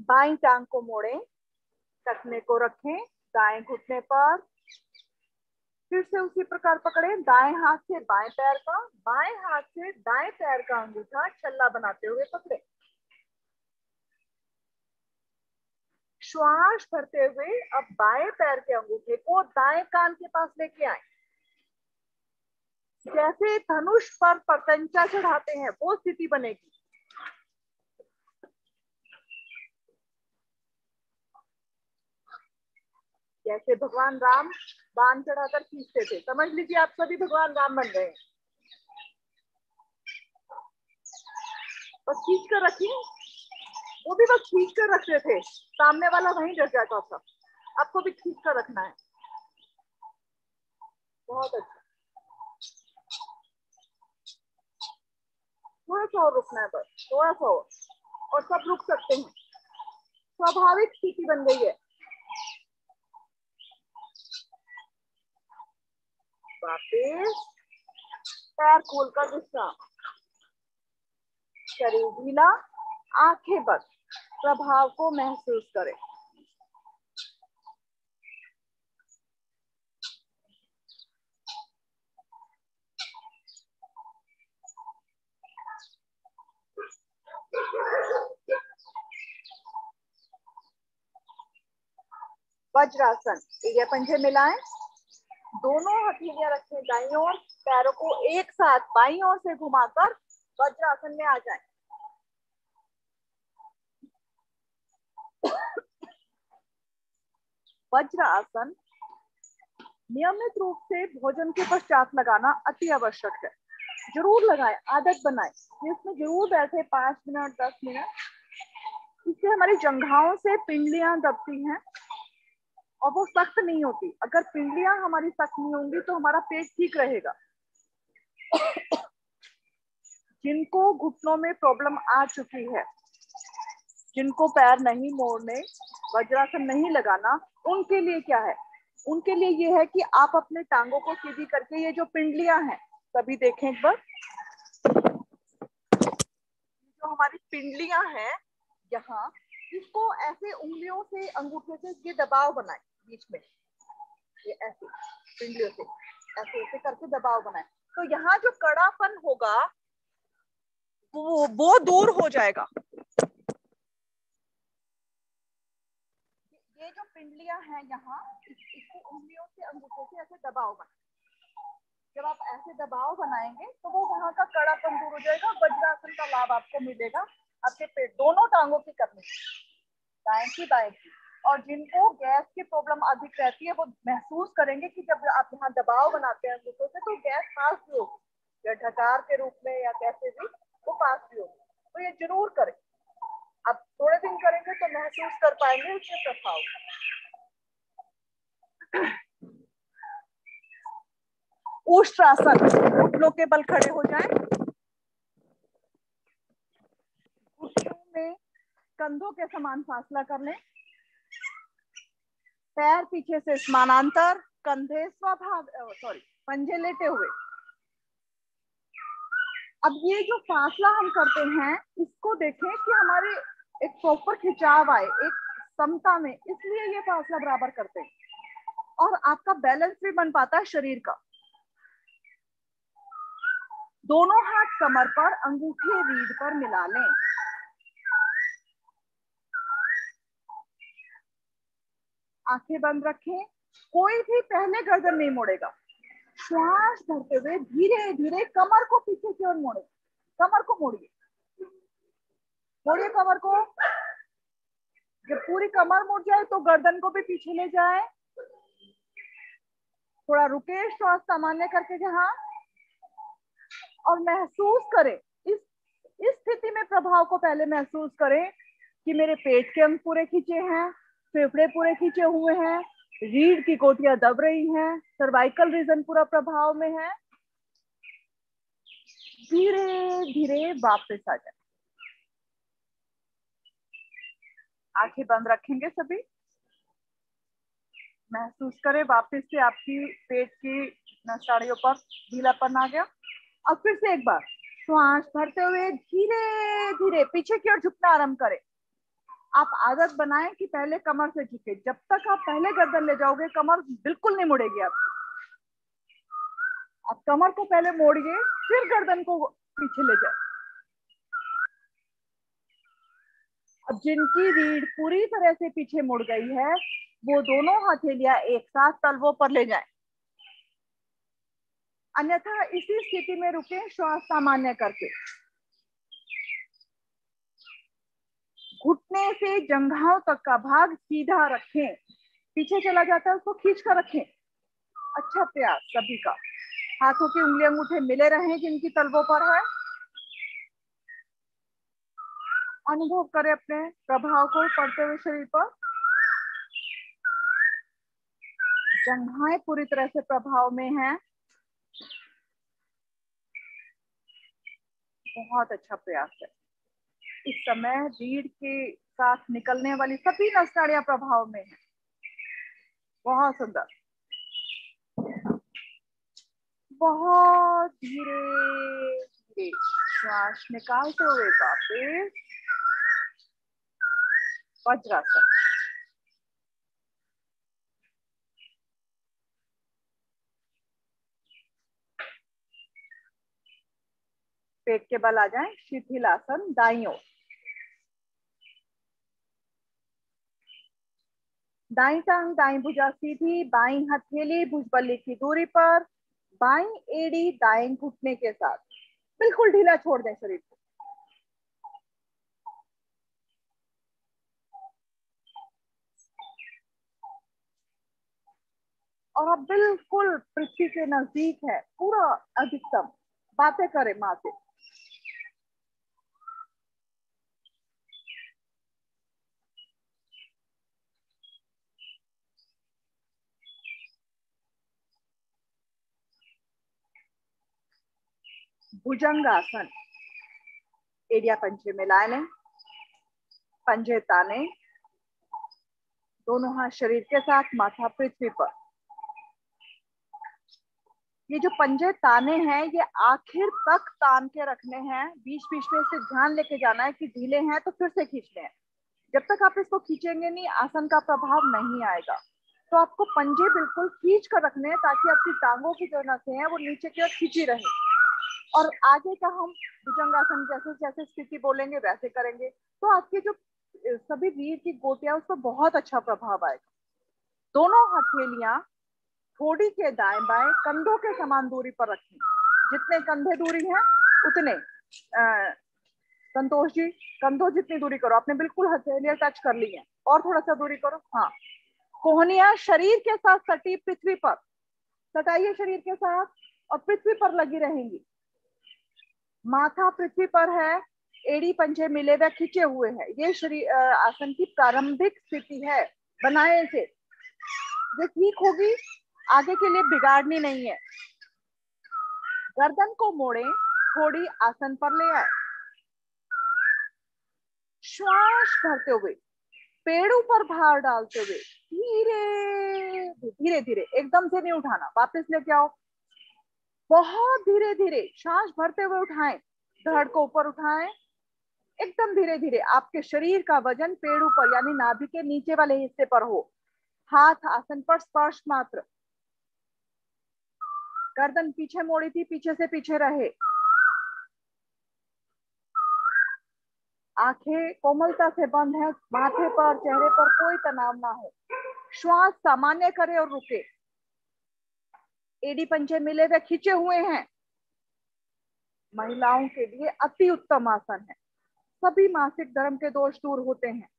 बाईं टांग को मोड़ें, टखने को रखें दाएं घुटने पर, फिर से उसी प्रकार पकड़े। दाएं हाथ से बाएं पैर का, बाएं हाथ से दाएं पैर का अंगूठा छल्ला बनाते हुए पकड़े। श्वास भरते हुए अब बाएं पैर के अंगूठे को दाएं कान के पास लेके आए। जैसे धनुष पर पतंचा चढ़ाते हैं वो स्थिति बनेगी। जैसे भगवान राम बाण चढ़ाकर खींचते थे, समझ लीजिए आप सभी भगवान राम बन गए। बस खींच कर रखिए, वो भी बस खींच कर रखते थे, सामने वाला वहीं डर जाता था। आपको भी खींच कर रखना है। बहुत अच्छा, थोड़ा सा और रुकना है, बस थोड़ा सा और सब रुक सकते हैं। स्वाभाविक स्थिति बन गई है। वापिस पैर खोलकर विश्राम, शरीर ढीला, आंखें बंद, प्रभाव को महसूस करें। वज्रासन, ये पंजे मिलाएं, दोनों हथेलियां रखें दाईं ओर, पैरों को एक साथ बाईं ओर से घुमाकर वज्रासन में आ जाएं। वज्रासन नियमित रूप से भोजन के पश्चात लगाना अति आवश्यक है। जरूर लगाएं, आदत बनाएं, इसमें जरूर बैठे 5 मिनट 10 मिनट। इससे हमारी जंघाओं से पिंडलियां दबती हैं और वो सख्त नहीं होती। अगर पिंडलियां हमारी सख्त नहीं होंगी तो हमारा पेट ठीक रहेगा। जिनको घुटनों में प्रॉब्लम आ चुकी है, जिनको पैर नहीं मोड़ने, वज्रासन नहीं लगाना, उनके लिए क्या है? उनके लिए ये है कि आप अपने टांगों को सीधी करके ये जो पिंडलियां हैं, सभी देखें एक बार, जो हमारी पिंडलियां हैं यहाँ, इसको ऐसे उंगलियों से, अंगूठे से ये दबाव बनाए बीच में, ये ऐसे पिंडलियों से ऐसे ऐसे करके दबाव बनाए, तो यहाँ जो कड़ापन होगा वो दूर हो जाएगा। ये जो पिंडलियां हैं यहाँ, इसको उंगलियों से, अंगूठे से ऐसे दबाव बनाए। जब आप ऐसे दबाव बनाएंगे तो वो वहां का कड़ापन दूर हो जाएगा। वज्रासन का लाभ आपको मिलेगा आपके पेट, दोनों टांगों की करने, दाएं की बाएं की। और जिनको गैस की प्रॉब्लम अधिक रहती है वो महसूस करेंगे कि जब आप यहाँ दबाव बनाते हैं अंगूठों से तो गैस पास भी होगी, या ढकार के रूप में या कैसे भी वो पास भी होगी। तो ये जरूर करें। आप थोड़े दिन करेंगे तो महसूस कर पाएंगे उसके प्रभाव। उष्ट्रासन, घुटनों के बल खड़े हो जाएं, घुटनों में कंधों के समान फासला कर लें, पैर पीछे से समानांतर, कंधे पंजे लेटे हुए। अब ये जो फासला हम करते हैं इसको देखें कि हमारे एक प्रॉपर खिंचाव आए, एक समता में, इसलिए ये फासला बराबर करते हैं और आपका बैलेंस भी बन पाता है शरीर का। दोनों हाथ कमर पर, अंगूठे रीढ़ पर मिला लें। आंखें बंद रखें, कोई भी पहले गर्दन नहीं मोड़ेगा। श्वास भरते हुए धीरे धीरे कमर को पीछे की ओर मोड़े, कमर को मोड़िए, मोड़िए कमर को। जब पूरी कमर मुड़ जाए तो गर्दन को भी पीछे ले जाए। थोड़ा रुके, श्वास सामान्य करके जहां, और महसूस करें इस स्थिति में प्रभाव को पहले महसूस करें कि मेरे पेट के अंग पूरे खींचे हैं, फेफड़े पूरे खींचे हुए हैं, रीढ़ की कोटियां दब रही हैं, सर्वाइकल रीजन पूरा प्रभाव में है। धीरे धीरे वापस आ जाए। आंखें बंद रखेंगे सभी। महसूस करें वापस से आपकी पेट की नसाड़ियों पर ढीलापन आ गया। अब फिर से एक बार श्वास भरते हुए धीरे धीरे पीछे की ओर झुकना आरंभ करें। आप आदत बनाएं कि पहले कमर से झुके। जब तक आप पहले गर्दन ले जाओगे कमर बिल्कुल नहीं मुड़ेगी आपकी। आप कमर को पहले मोड़िए, फिर गर्दन को पीछे ले जाए। अब जिनकी रीढ़ पूरी तरह से पीछे मुड़ गई है वो दोनों हथेलियां एक साथ तलवों पर ले जाएं। अन्यथा इसी स्थिति में रुके, श्वास सामान्य करके। घुटने से जंघाओं तक का भाग सीधा रखें, पीछे चला जाता है उसको खींच कर रखें। अच्छा प्रयास सभी का। हाथों की उंगली अंगूठे मिले रहें जिनकी तलवों पर है। अनुभव करें अपने प्रभाव को पड़ते हुए शरीर पर। जंघाएं पूरी तरह से प्रभाव में हैं। बहुत अच्छा प्रयास है। इस समय रीढ़ के साथ निकलने वाली सभी नसनाड़ियां प्रभाव में हैं। बहुत सुंदर। बहुत धीरे धीरे श्वास निकालते हुए वापस वज्रासन। पेट के बल आ जाएं, शिथिलासन दाईं ओर। दाईं टांग दाईं भुजा सीधी, बाईं हथेली भुजबल्ली की दूरी पर, बाईं एड़ी दाएं घुटने के साथ। बिल्कुल ढीला छोड़ दें शरीर को। और अब बिल्कुल पृथ्वी के नजदीक है, पूरा अधिकतम। बातें करें माँ से। भुजंगासन। एड़िया पंजे मिला लें, पंजे ताने, दोनों हाथ शरीर के साथ, माथा पृथ्वी पर। ये जो पंजे ताने हैं ये आखिर तक तान के रखने हैं। बीच बीच में से ध्यान लेके जाना है कि ढीले हैं तो फिर से खींचने हैं। जब तक आप इसको खींचेंगे नहीं आसन का प्रभाव नहीं आएगा। तो आपको पंजे बिल्कुल खींच कर रखने हैं ताकि आपकी टांगों की जो नसें हैं वो नीचे की ओर खींची रहे। और आगे का हम भुजंगासन जैसे जैसे स्थिति बोलेंगे वैसे करेंगे। तो आपके जो सभी रीढ़ की गोटियां, उस पर बहुत अच्छा प्रभाव आएगा। दोनों हथेलियां थोड़ी के दाएं बाएं कंधों के समान दूरी पर रखें। जितने कंधे दूरी हैं उतने। संतोष जी, कंधों जितनी दूरी करो, आपने बिल्कुल हथेलियां टच कर ली हैं, और थोड़ा सा दूरी करो। हाँ, कोहनियां शरीर के साथ सटी पृथ्वी पर, सटाइए शरीर के साथ, और पृथ्वी पर लगी रहेंगी। माथा पृथ्वी पर है, एड़ी पंजे मिले व खिंचे हुए हैं। ये शरीर आसन की प्रारंभिक स्थिति है। बनाए से ये ठीक होगी, आगे के लिए बिगाड़नी नहीं है। गर्दन को मोड़े, थोड़ी आसन पर ले आए। श्वास भरते हुए, पेड़ों पर भार डालते हुए धीरे धीरे धीरे, एकदम से नहीं उठाना, वापस लेके आओ। बहुत धीरे धीरे सांस भरते हुए उठाएं, धड़ को ऊपर उठाएं, एकदम धीरे धीरे। आपके शरीर का वजन पेड़ों पर यानी नाभि के नीचे वाले हिस्से पर हो। हाथ आसन पर स्पर्श मात्र। गर्दन पीछे मोड़ी थी, पीछे से पीछे रहे। आंखें कोमलता से बंद है, माथे पर चेहरे पर कोई तनाव ना हो। श्वास सामान्य करें और रुके। एड़ी पंजे मिले हुए खींचे हुए हैं। महिलाओं के लिए अति उत्तम आसन है। सभी मासिक धर्म के दोष दूर होते हैं।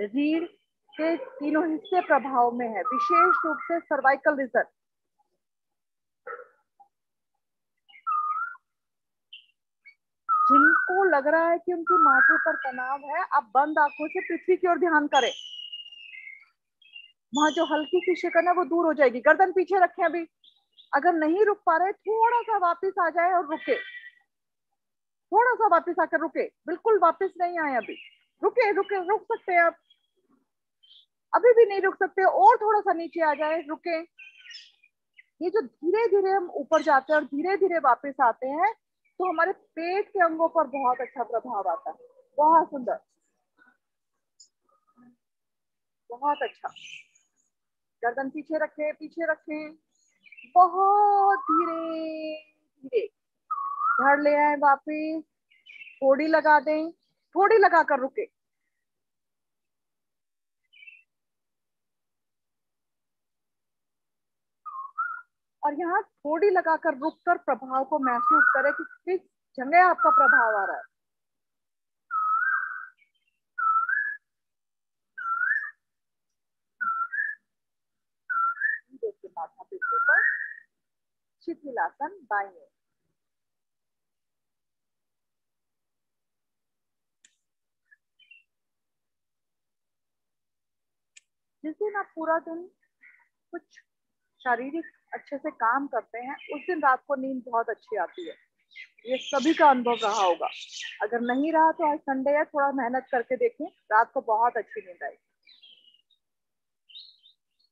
रीढ़ के तीनों हिस्से प्रभाव में है, विशेष रूप से सर्वाइकल रीजन। जिनको लग रहा है कि उनकी माथे पर तनाव है, आप बंद आंखों से पृथ्वी की ओर ध्यान करें। वहां जो हल्की सी शिकन है वो दूर हो जाएगी। गर्दन पीछे रखें। अभी अगर नहीं रुक पा रहे, थोड़ा सा वापस आ जाए और रुके। थोड़ा सा वापस आकर रुके, बिल्कुल वापस नहीं आए अभी। रुके रुके, रुक सकते हैं आप। अभी भी नहीं रुक सकते, और थोड़ा सा नीचे आ जाए, रुके। ये जो धीरे धीरे हम ऊपर जाते हैं और धीरे धीरे वापस आते हैं, तो हमारे पेट के अंगों पर बहुत अच्छा प्रभाव आता है। बहुत सुंदर, बहुत अच्छा। गर्दन पीछे रखें, पीछे रखें। बहुत धीरे धीरे धड़ ले आए वापिस। थोड़ी लगा दें, थोड़ी लगाकर रुके। और यहाँ थोड़ी लगाकर रुककर प्रभाव को महसूस करें कि किस जगह आपका प्रभाव आ रहा है। देखिए माथा पृथ्वी पर, शिथिलासन बाएं ओर। जिस दिन आप पूरा दिन कुछ शारीरिक अच्छे से काम करते हैं, उस दिन रात को नींद बहुत अच्छी आती है। ये सभी का अनुभव रहा होगा। अगर नहीं रहा तो आज संडे है, थोड़ा मेहनत करके देखें, रात को बहुत अच्छी नींद आएगी।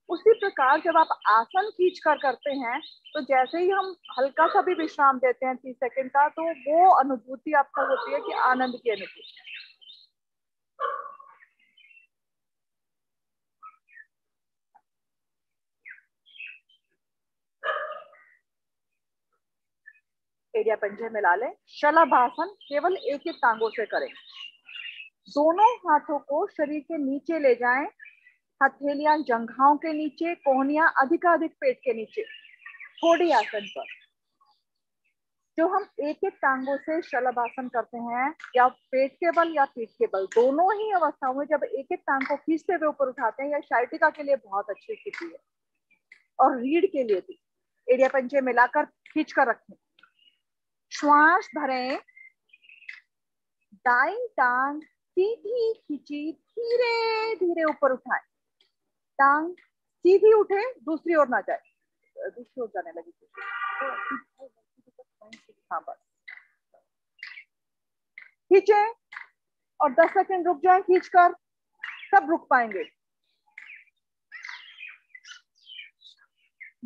उसी प्रकार जब आप आसन खींच कर करते हैं, तो जैसे ही हम हल्का सा भी विश्राम देते हैं 30 सेकंड का, तो वो अनुभूति आपको होती है कि आनंद की अनुभूति। एड़िया पंजे मिला लें। शलभासन केवल एक एक टांगों से करें। दोनों हाथों को शरीर के नीचे ले जाएं। हथेलियां जंघाओं के नीचे, कोहनियां अधिकाधिक पेट के नीचे। थोड़ी आसन पर जो हम एक एक टांगों से शलभासन करते हैं, या पेट के बल या पीठ के बल, दोनों ही अवस्थाओं में जब एक एक टांग को खींचते हुए ऊपर उठाते हैं, यह शाइटिका के लिए बहुत अच्छी स्थिति है, और रीढ़ के लिए भी। एड़िया पंजे मिलाकर खींच कर रखें। श्वास भरें। दाईं टांग सीधी खींची, धीरे धीरे ऊपर उठाएं। टांग सीधी उठे, दूसरी ओर ना जाए, दूसरी ओर जाने लगी। हाँ बस, खींचे और 10 सेकंड रुक जाए खींचकर, तब रुक पाएंगे।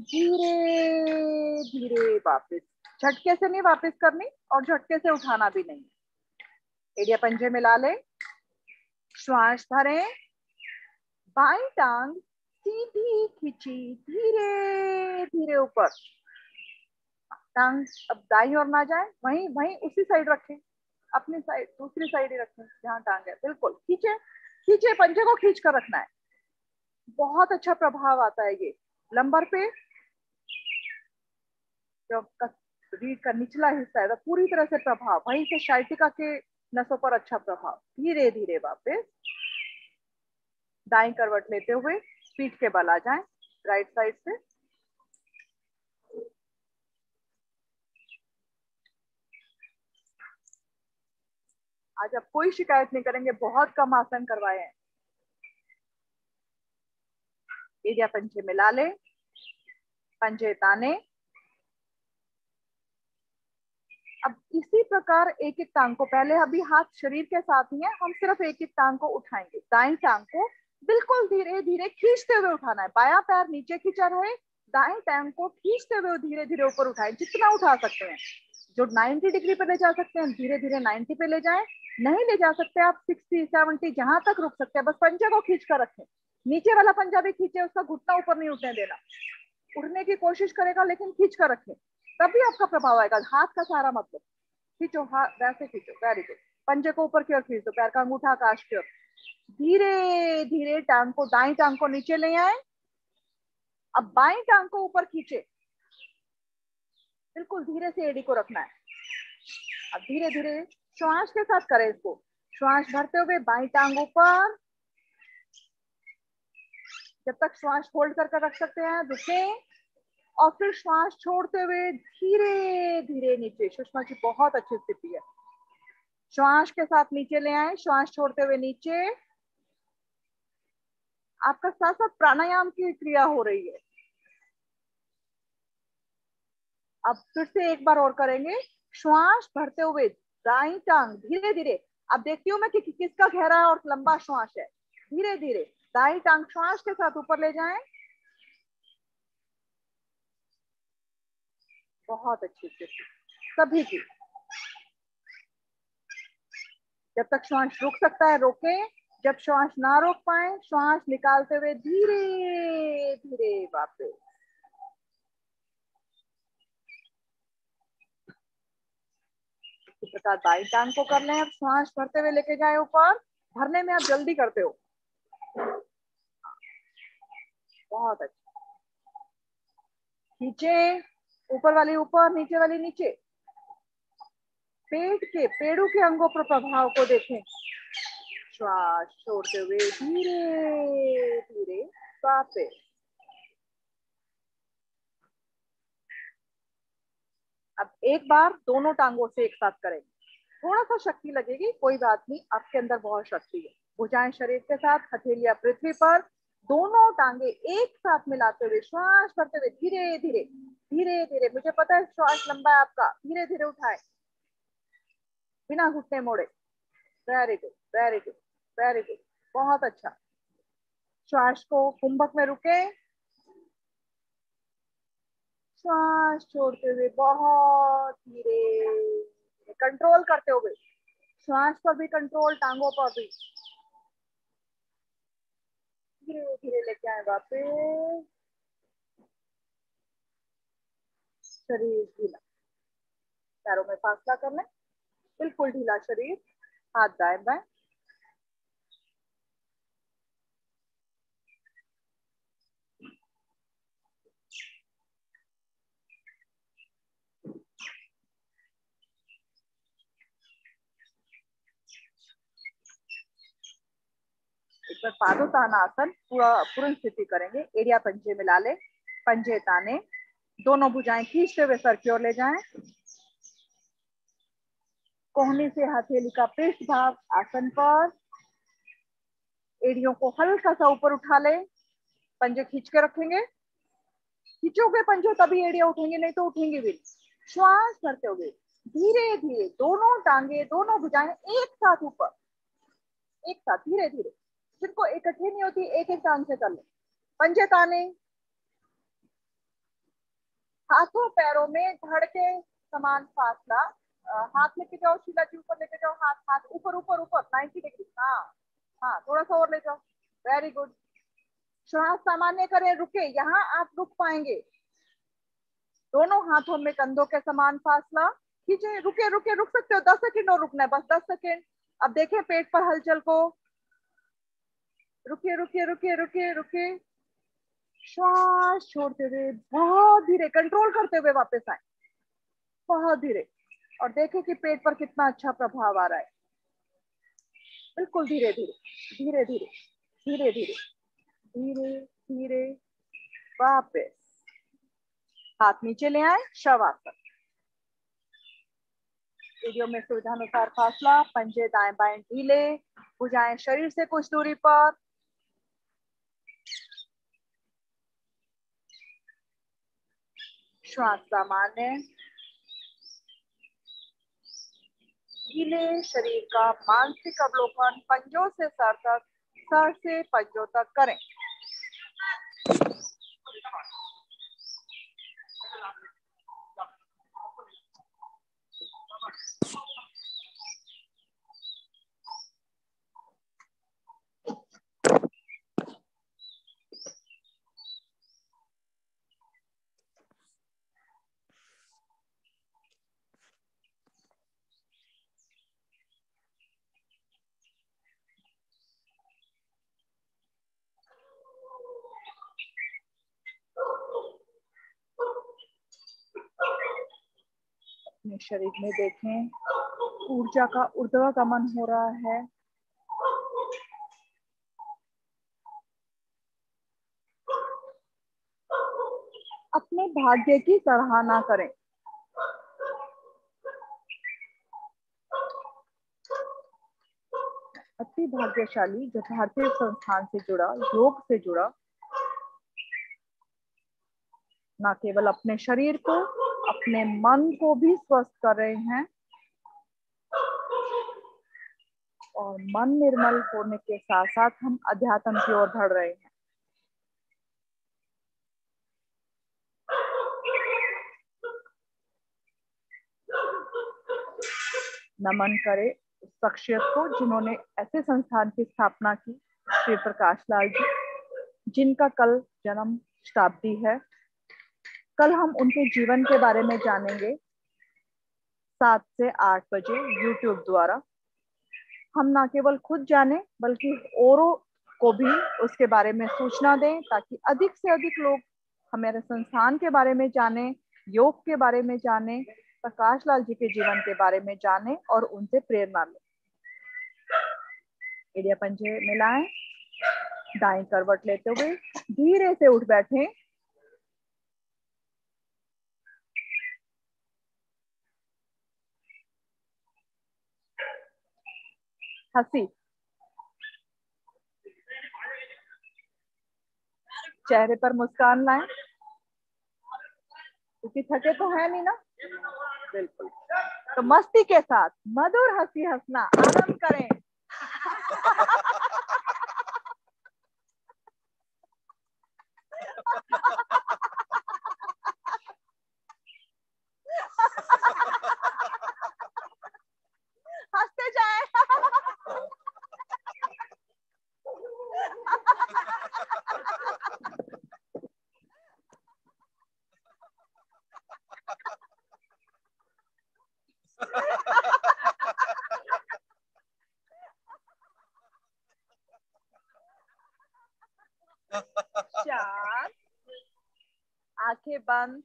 धीरे धीरे वापस, झटके से नहीं वापस करनी, और झटके से उठाना भी नहीं। एड़िया पंजे मिला ले। श्वास भरें। बाईं टांग सीधी खींची, धीरे धीरे ऊपर। टांग अब दाईं ओर ना जाए, वहीं वहीं उसी साइड रखें। अपनी साइड, दूसरी साइड ही रखें जहाँ टांग है, बिल्कुल खींचे खींचे, पंजे को खींच कर रखना है। बहुत अच्छा प्रभाव आता है ये लंबर पे। जो रीढ़ का निचला हिस्सा है पूरी तरह से प्रभाव, वहीं से शाइटिका के नसों पर अच्छा प्रभाव। धीरे धीरे वापस दाईं करवट लेते हुए पीठ के बल आ जाएं राइट साइड से। आज आप कोई शिकायत नहीं करेंगे, बहुत कम आसन करवाए हैं। एरिया पंजे मिला ले, पंजे ताने। अब इसी प्रकार एक एक टांग को, पहले अभी हाथ शरीर के साथ ही है, हम सिर्फ एक एक टांग को उठाएंगे। दाईं टांग को बिल्कुल धीरे धीरे खींचते हुए उठाना है, बायां पैर नीचे खींचा रहे, दाईं टांग को खींचते हुए धीरे धीरे ऊपर उठाएं, जितना उठा सकते हैं। जो 90 डिग्री पे ले जा सकते हैं धीरे धीरे 90 पे ले जाएं, नहीं ले जा सकते आप 60 70 जहां तक रुक सकते हैं, बस पंजे को खींच कर रखें। नीचे वाला पंजा भी खींचे, उसका घुटना ऊपर नहीं उठने देना, उठने की कोशिश करेगा लेकिन खींच कर रखें, तभी आपका प्रभाव आएगा। हाथ का सहारा मतलब खींचो, हाथ वैसे खींचो, वेरी गुड। पंजे को ऊपर की ओर खींच दो, पैर का अंगूठा आकाश की ओर। धीरे धीरे टांग को, दाईं टांग को नीचे ले आए। अब बाईं टांग को ऊपर खींचे, बिल्कुल धीरे से एड़ी को रखना है। अब धीरे धीरे श्वास के साथ करें इसको, श्वास भरते हुए बाईं टांग ऊपर, जब तक श्वास होल्ड कर रख सकते हैं रुके, और फिर श्वास छोड़ते हुए धीरे धीरे नीचे। सुषमा जी बहुत अच्छी स्थिति है, श्वास के साथ नीचे ले आए, श्वास छोड़ते हुए नीचे। आपका साथ साथ प्राणायाम की क्रिया हो रही है। अब फिर से एक बार और करेंगे, श्वास भरते हुए दाईं टांग धीरे धीरे, अब देखती हूँ मैं कि किसका गहरा और लंबा श्वास है। धीरे धीरे दाईं टांग श्वास के साथ ऊपर ले जाएं। बहुत अच्छी स्थिति सभी की। जब तक श्वास रुक सकता है रोके, जब श्वास ना रोक पाए श्वास निकालते हुए धीरे धीरे वापस। इसी प्रकार बाईं टांग को कर लें। अब श्वास भरते हुए लेके जाए ऊपर, भरने में आप जल्दी करते हो, बहुत अच्छा। खींचे, ऊपर वाली ऊपर, नीचे वाली नीचे। पेट के, पेड़ों के अंगों पर प्रभाव को देखें। श्वास छोड़ते हुए धीरे धीरे वापस। अब एक बार दोनों टांगों से एक साथ करेंगे, थोड़ा सा शक्ति लगेगी, कोई बात नहीं, आपके अंदर बहुत शक्ति है। भुजाएं शरीर के साथ, हथेलियां पृथ्वी पर, दोनों टांगे एक साथ मिलाते हुए श्वास करते हुए धीरे धीरे धीरे धीरे। मुझे पता है श्वास लंबा है आपका, धीरे धीरे उठाए बिना घुटने मोड़े। Very good, very good, very good, बहुत अच्छा। श्वास को कुंभक में रुके, श्वास छोड़ते हुए बहुत धीरे, कंट्रोल करते हुए, श्वास पर भी कंट्रोल, टांगों पर भी। धीरे धीरे लेके आए वापस। शरीर ढीला, पैरों में फासला कर लें, बिल्कुल ढीला शरीर, हाथ दाएं बाएं। एक बार पादोत्तानासन पूर्ण स्थिति करेंगे। एरिया पंजे मिला ले, पंजे ताने, दोनों भुजाएं खींचते हुए सर की ओर ले जाएं। कोहनी से हथेली का पृष्ठ भाग आसन पर, एड़ियों को हल्का सा ऊपर उठा ले, पंजे खींच के रखेंगे। खींचोगे पंजे तभी एड़ियां उठेंगे, नहीं तो उठेंगे भी। श्वास करते हुए धीरे धीरे दोनों टांगे, दोनों भुजाएं एक साथ ऊपर, एक साथ धीरे धीरे। जिनको इकट्ठे नहीं होती एक एक टांग से कर ले। पंजे ताने, हाथों पैरों में धड़ के समान फासला। हाथ लेके जाओ, शीला जी ऊपर लेके जाओ, हाथ हाथ ऊपर ऊपर ऊपर 90 डिग्री। हाँ हाँ, थोड़ा सा और ले जाओ, वेरी गुड। श्वास सामान्य करें, रुके, यहाँ आप रुक पाएंगे। दोनों हाथों में कंधों के समान फासला, खींचे, रुके रुके, रुक सकते हो, 10 सेकंड और रुकना है, बस 10 सेकंड। अब देखें पेट पर हलचल को, रुके रुके रुके रुके रुके, श्वास छोड़ते हुए बहुत धीरे कंट्रोल करते हुए वापस आए, बहुत धीरे, और देखें कि पेट पर कितना अच्छा प्रभाव आ रहा है। बिल्कुल धीरे धीरे धीरे धीरे धीरे धीरे धीरे धीरे वापस। हाथ नीचे ले आए, शवासन। वीडियो में सुविधानुसार फासला, पंजे दाएं बाएं ढीले, भुजाएं शरीर से कुछ दूरी पर। श्वास सामान्य, ढीले शरीर का मानसिक अवलोकन पंजों से सर तक, सर से पंजों तक करें। अपने शरीर में देखें, ऊर्जा का ऊर्ध्वगमन हो रहा है। अपने भाग्य की सराहना करें। अति भाग्यशाली जो भारतीय संस्थान से जुड़ा, योग से जुड़ा, न केवल अपने शरीर को, अपने मन को भी स्वस्थ कर रहे हैं, और मन निर्मल होने के साथ साथ हम अध्यात्म की ओर बढ़ रहे हैं। नमन करे उस शख्सियत को जिन्होंने ऐसे संस्थान की स्थापना की, श्री प्रकाश लाल जी, जिनका कल जन्म शताब्दी है। कल हम उनके जीवन के बारे में जानेंगे 7 से 8 बजे YouTube द्वारा। हम ना केवल खुद जाने बल्कि औरों को भी उसके बारे में सूचना दें, ताकि अधिक से अधिक लोग हमारे संस्थान के बारे में जाने, योग के बारे में जाने, प्रकाश लाल जी के जीवन के बारे में जाने और उनसे प्रेरणा लें। एड़िया पंजे मिलाएं, दाएं करवट लेते हुए धीरे से उठ बैठें। हंसी, चेहरे पर मुस्कान लाएं, क्योंकि थके तो है नहीं ना, बिल्कुल। तो मस्ती के साथ मधुर हंसी हंसना आरंभ करें। हंसते जाएं। शांत, आंखें बंद,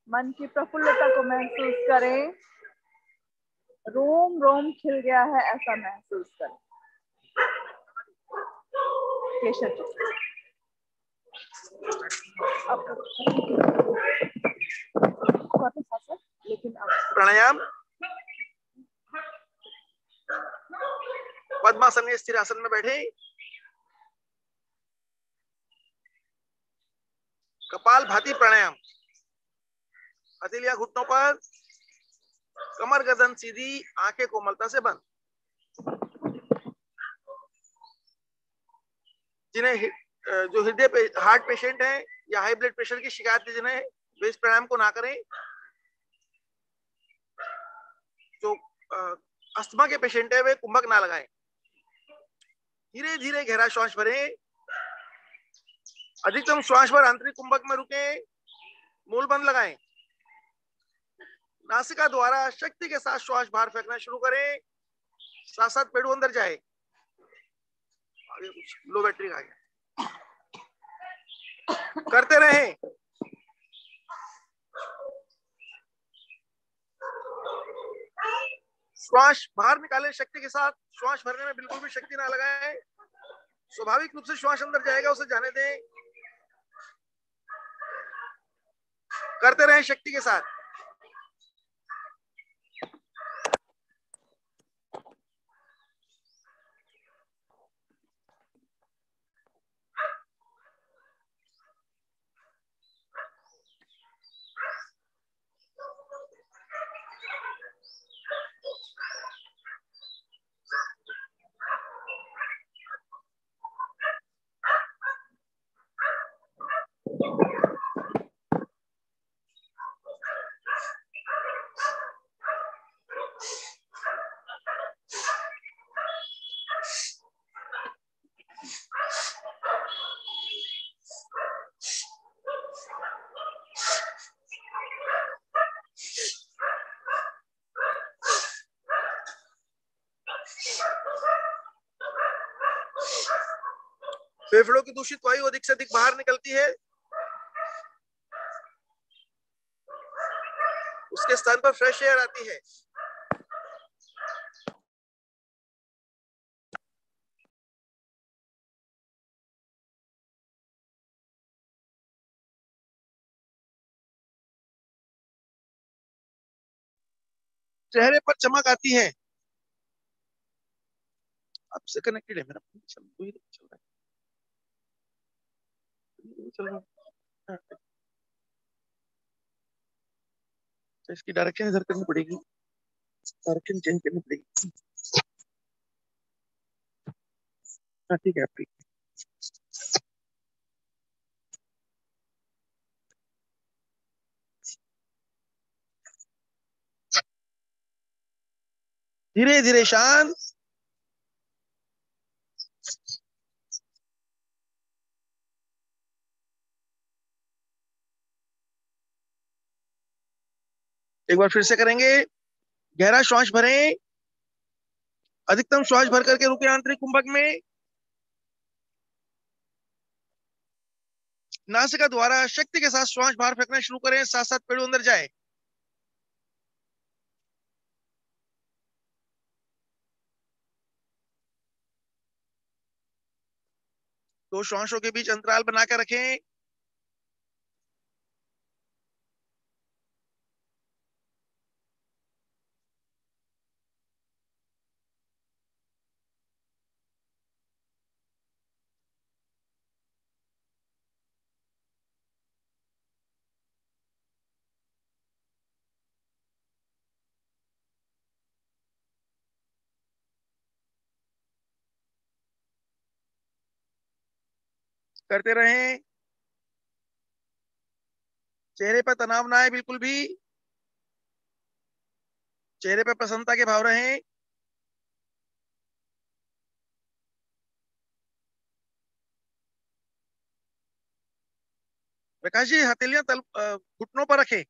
मन की प्रफुल्लता को महसूस करें। रोम रोम खिल गया है ऐसा महसूस करें। केशव जी, लेकिन प्राणायाम पद्मासन में स्थिर आसन में बैठे, कपाल भाती प्राणायाम, हथेलियां घुटनों पर, कमर गर्दन सीधी, आंखें कोमलता से बंद। जिन्हें जो हृदय पे हार्ट पेशेंट है या हाई ब्लड प्रेशर की शिकायत है, जिन्हें वे इस प्राणायाम को ना करें। जो अस्थमा के पेशेंट है वे कुंभक ना लगाएं। धीरे धीरे गहरा श्वास भरें, अधिकतम श्वास भर आंतरिक कुंभक में रुके, मूल बंद लगाएं। नासिका द्वारा शक्ति के साथ श्वास बाहर फेंकना शुरू करें, साथ साथ पेड़ू अंदर जाए। आगे कुछ लो बैटरी आ गया, करते रहें। श्वास बाहर निकालें शक्ति के साथ, श्वास भरने में बिल्कुल भी शक्ति ना लगाएं। स्वाभाविक रूप से श्वास अंदर जाएगा, उसे जाने दें। करते रहें शक्ति के साथ। फेफड़ों की दूषित वायु अधिक से अधिक बाहर निकलती है, उसके स्थान पर फ्रेश एयर आती है। चेहरे पर चमक आती है। आपसे कनेक्टेड है मेरा, चल रहा है, चल रहा है। तो इसकी डायरेक्शन इधर करनी पड़ेगी, डायरेक्शन चेंज करनी पड़ेगी। हाँ ठीक है आपकी। धीरे धीरे शांत। एक बार फिर से करेंगे। गहरा श्वास भरें, अधिकतम श्वास भर करके रुके आंतरिक कुंभक में। नासिका द्वारा शक्ति के साथ श्वास बाहर फेंकना शुरू करें, साथ साथ पेड़ों अंदर जाए। दो श्वासों के बीच अंतराल बनाकर रखें। करते रहें। चेहरे पर तनाव ना आए बिल्कुल भी, चेहरे पर प्रसन्नता के भाव रहें। प्रकाश जी हथेलियां घुटनों पर रखें।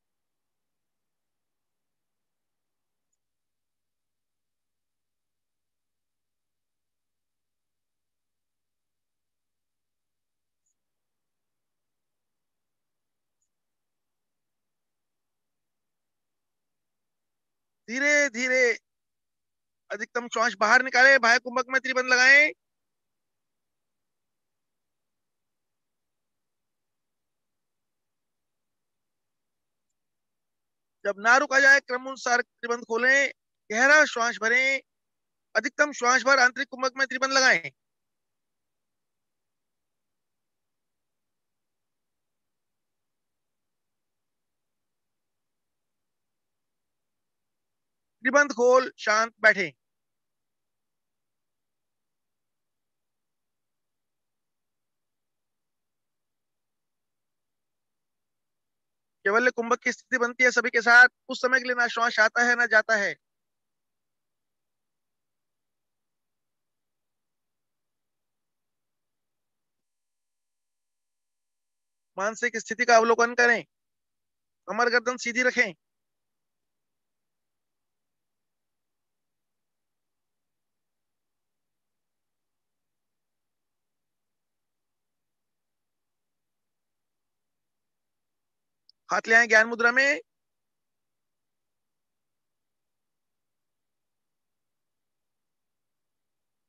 धीरे धीरे अधिकतम श्वास बाहर निकालें, बाह्य कुंभक में त्रिबंध लगाएं। जब ना रुका जाए क्रमानुसार त्रिबंध खोलें, गहरा श्वास भरें, अधिकतम श्वास भर आंतरिक कुंभक में त्रिबंध लगाएं। त्रिबंध खोल शांत बैठे। केवल कुंभक की स्थिति बनती है सभी के साथ, उस समय के लिए ना श्वास आता है ना जाता है। मानसिक स्थिति का अवलोकन करें, कमर गर्दन सीधी रखें। हाथ ले आए ज्ञान मुद्रा में।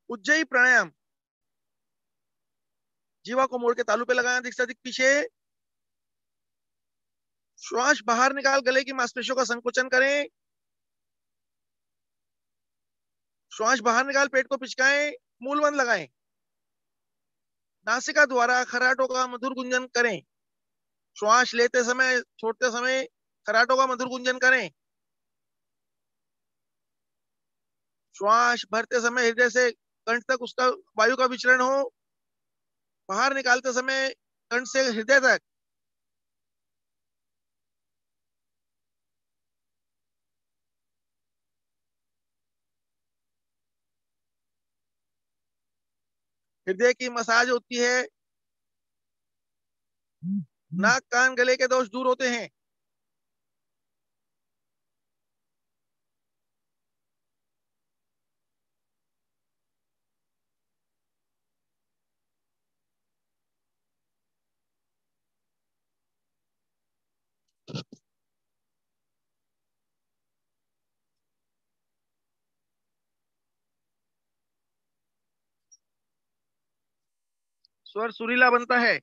उज्जयी प्राणायाम। जीवा को मोड़ के तालू पे लगाएं, अधिक से अधिक पीछे। श्वास बाहर निकाल गले की मांसपेशियों का संकोचन करें। श्वास बाहर निकाल पेट को पिचकाएं, मूल बंद लगाएं। नासिका द्वारा खराटों का मधुर गुंजन करें। श्वास लेते समय छोड़ते समय खराटों का मधुर गुंजन करें। श्वास भरते समय हृदय से कंठ तक उसका वायु का विचरण हो, बाहर निकालते समय कंठ से हृदय तक। हृदय की मसाज होती है, नाक कान गले के दोष दूर होते हैं। स्वर सुरीला बनता है।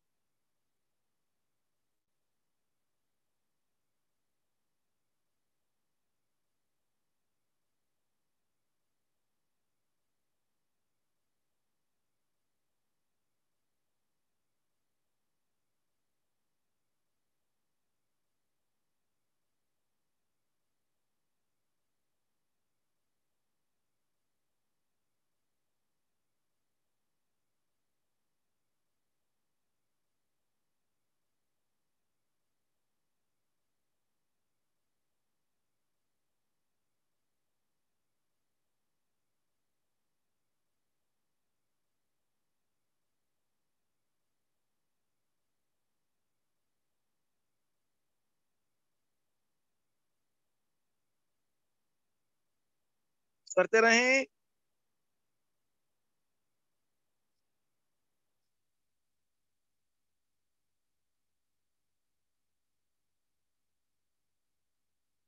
करते रहें।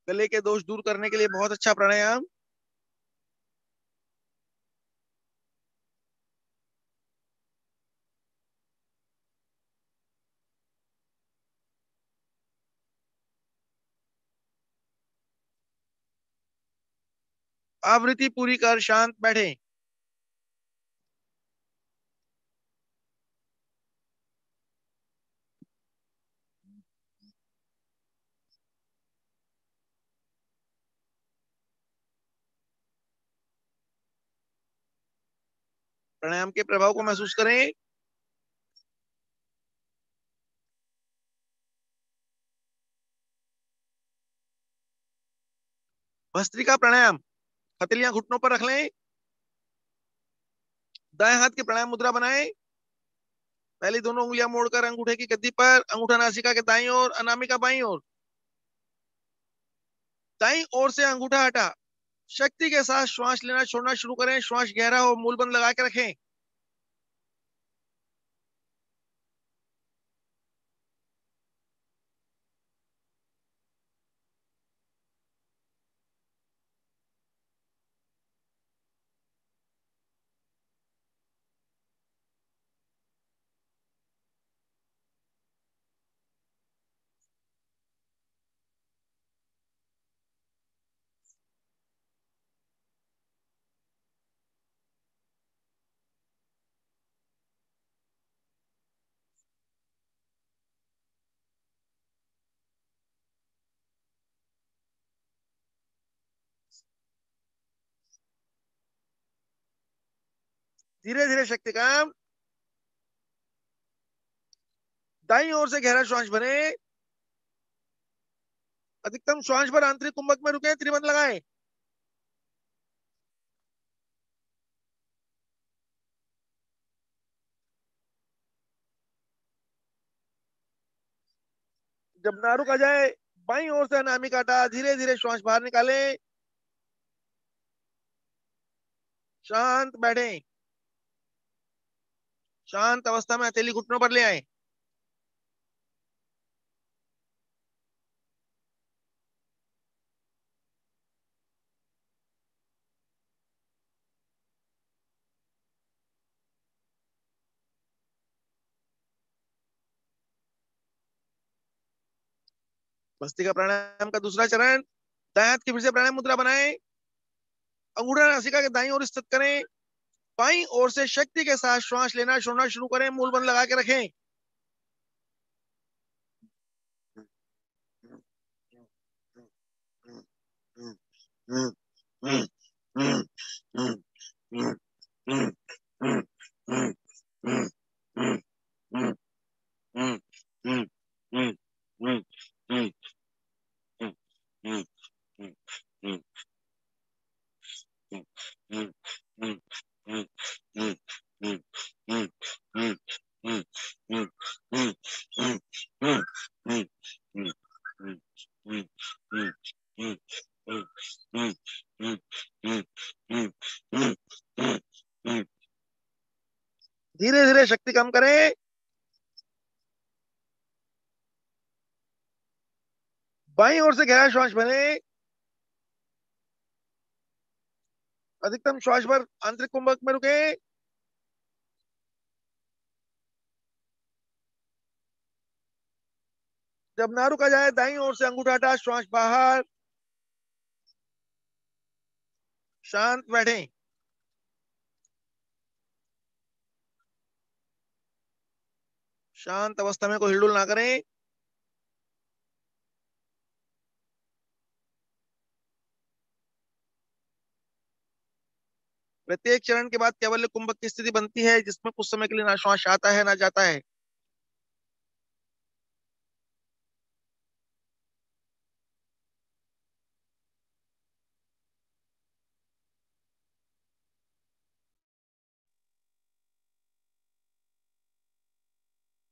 गले के दोष दूर करने के लिए बहुत अच्छा प्राणायाम। आवृत्ति पूरी कर शांत बैठे। प्राणायाम के प्रभाव को महसूस करें। भस्त्रिका प्राणायाम। हथेलियां घुटनों पर रख लें। दाएं हाथ की प्राणायाम मुद्रा बनाएं। पहली दोनों उंगलियां मोड़कर अंगूठे की गद्दी पर, अंगूठा नासिका के दाईं ओर, अनामिका बाईं ओर। दाईं ओर से अंगूठा हटा, शक्ति के साथ श्वास लेना छोड़ना शुरू करें। श्वास गहरा हो, मूल बंद लगा के रखें। धीरे धीरे शक्ति काम। दाईं ओर से गहरा श्वास भरें। अधिकतम श्वास पर आंतरिक कुंभक में रुके, त्रिबंध लगाएं। जब ना रुका जाए, बाईं ओर से अनामिका हटा, धीरे धीरे श्वास बाहर निकालें। शांत बैठें। शांत अवस्था में हथेली घुटनों पर ले आए। भस्त्रिका प्राणायाम का दूसरा चरण, दाएं हाथ की फिर से प्राणायाम मुद्रा बनाएं, अंगूठा नासिका के दाईं ओर स्थित करें, बाईं ओर से शक्ति के साथ श्वास लेना छोड़ना शुरू करें, मूल बंद लगा के रखें। धीरे धीरे शक्ति कम करें, बाईं ओर से गहरा श्वास भरें, अधिकतम श्वास भर आंतरिक कुंभक में रुके, जब ना रुका जाए दाईं ओर से अंगूठा हटा श्वास बाहर, शांत बैठें। शांत अवस्था में कोई हिलडुल ना करें। प्रत्येक चरण के बाद केवल कुंभक की स्थिति बनती है, जिसमें कुछ समय के लिए ना श्वास आता है ना जाता है।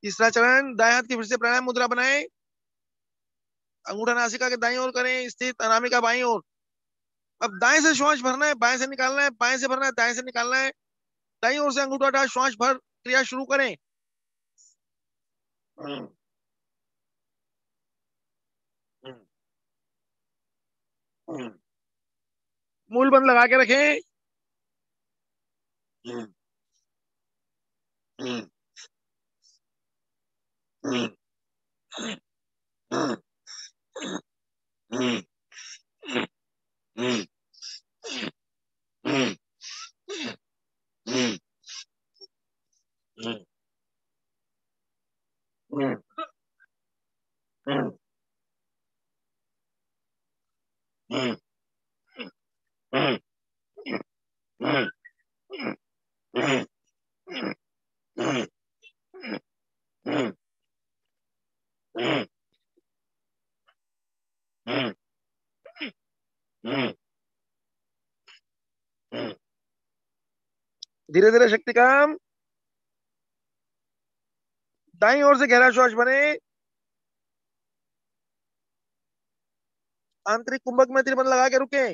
तीसरा चरण, दाएं हाथ की फिर से प्राणायाम मुद्रा बनाएं, अंगूठा नासिका के दाईं ओर करें स्थित, अनामिका बाईं ओर। अब दाएं से श्वास भरना है, बाएं से निकालना है, बाएं से भरना है, दाएं से निकालना है। दाईं ओर से अंगूठा हटा श्वास भर क्रिया शुरू करें। मूल बंद लगा के रखें। धीरे धीरे शक्ति कम, दाईं ओर से गहरा श्वास भरे, आंतरिक कुंभक में त्रिबंध लगा के रुके।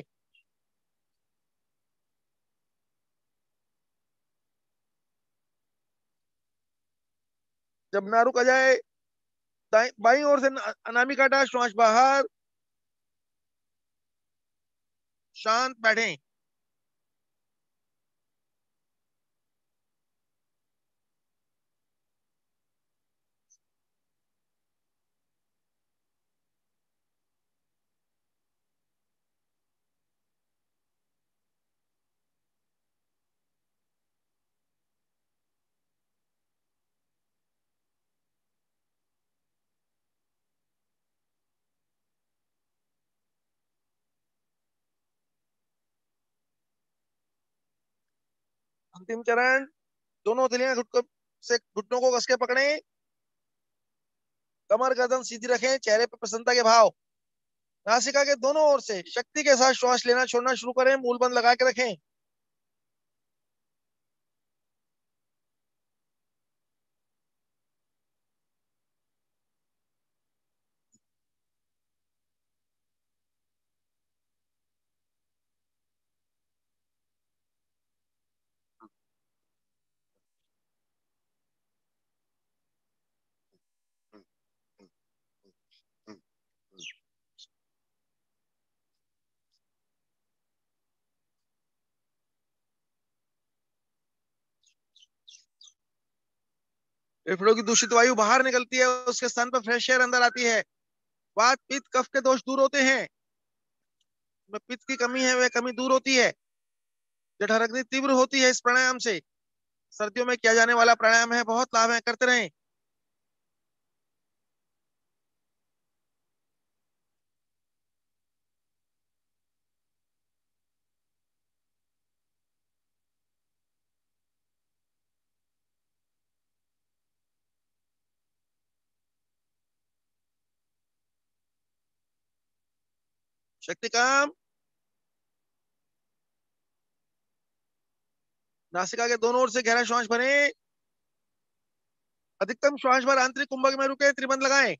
जब ना रुका जाए बाईं ओर से अनामिका हटा श्वास बाहर, शांत बैठें। अंतिम चरण, दोनों हथेलियां घुटनों को कस के पकड़ें, कमर गर्दन सीधी रखें, चेहरे पर प्रसन्नता के भाव। नासिका के दोनों ओर से शक्ति के साथ श्वास लेना छोड़ना शुरू करें, मूल बंद लगा के रखें। फेफड़ों की दूषित वायु बाहर निकलती है, उसके स्थान पर फ्रेश एयर अंदर आती है। वात पित्त कफ के दोष दूर होते हैं। पित्त की कमी है, वह कमी दूर होती है। जठराग्नि तीव्र होती है इस प्राणायाम से। सर्दियों में किया जाने वाला प्राणायाम है, बहुत लाभ है, करते रहें। शक्तिकाम, नासिका के दोनों ओर से गहरा श्वास भरें। अधिकतम श्वास भर आंतरिक कुंभक में रुके, त्रिबंध लगाएं।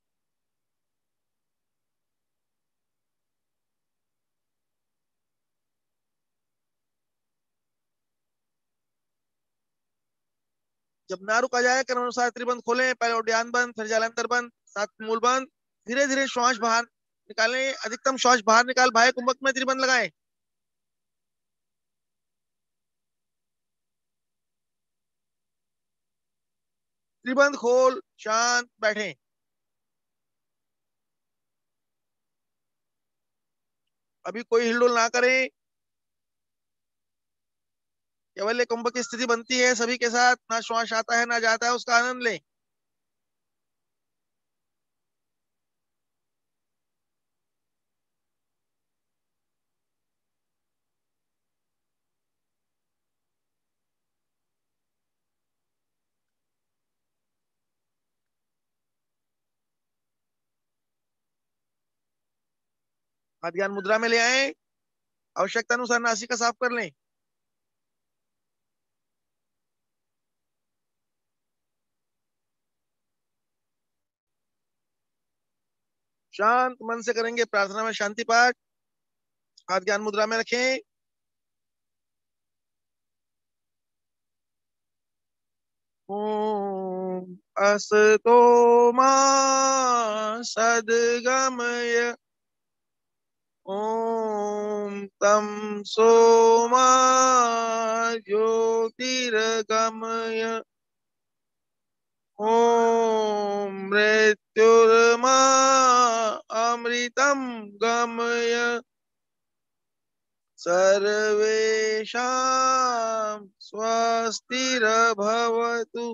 जब ना रुका जाए क्रमानुसार त्रिबंध खोलें। पहले उद्यान बंद, फिर जालंधर बंद, साथ मूल बंद। धीरे धीरे श्वास बाहर निकालें। अधिकतम श्वास बाहर निकाल बाह्य कुंभक में त्रिबंध लगाएं। त्रिबंध खोल, शांत बैठें। अभी कोई हिलडुल ना करें। केवल एक कुंभक की स्थिति बनती है सभी के साथ। ना श्वास आता है ना जाता है, उसका आनंद लें। हाथ ज्ञान मुद्रा में ले आए। आवश्यकता अनुसार नासिका साफ कर लें। शांत मन से करेंगे प्रार्थना में शांति पाठ। हाथ ज्ञान मुद्रा में रखें। ओम असतो मा सद्गमय। ओम तम सोमा ज्योतिर्गमय। ओम मृत्युर्मा अमृतम गमय। सर्वेषां स्वस्तिरभवतु।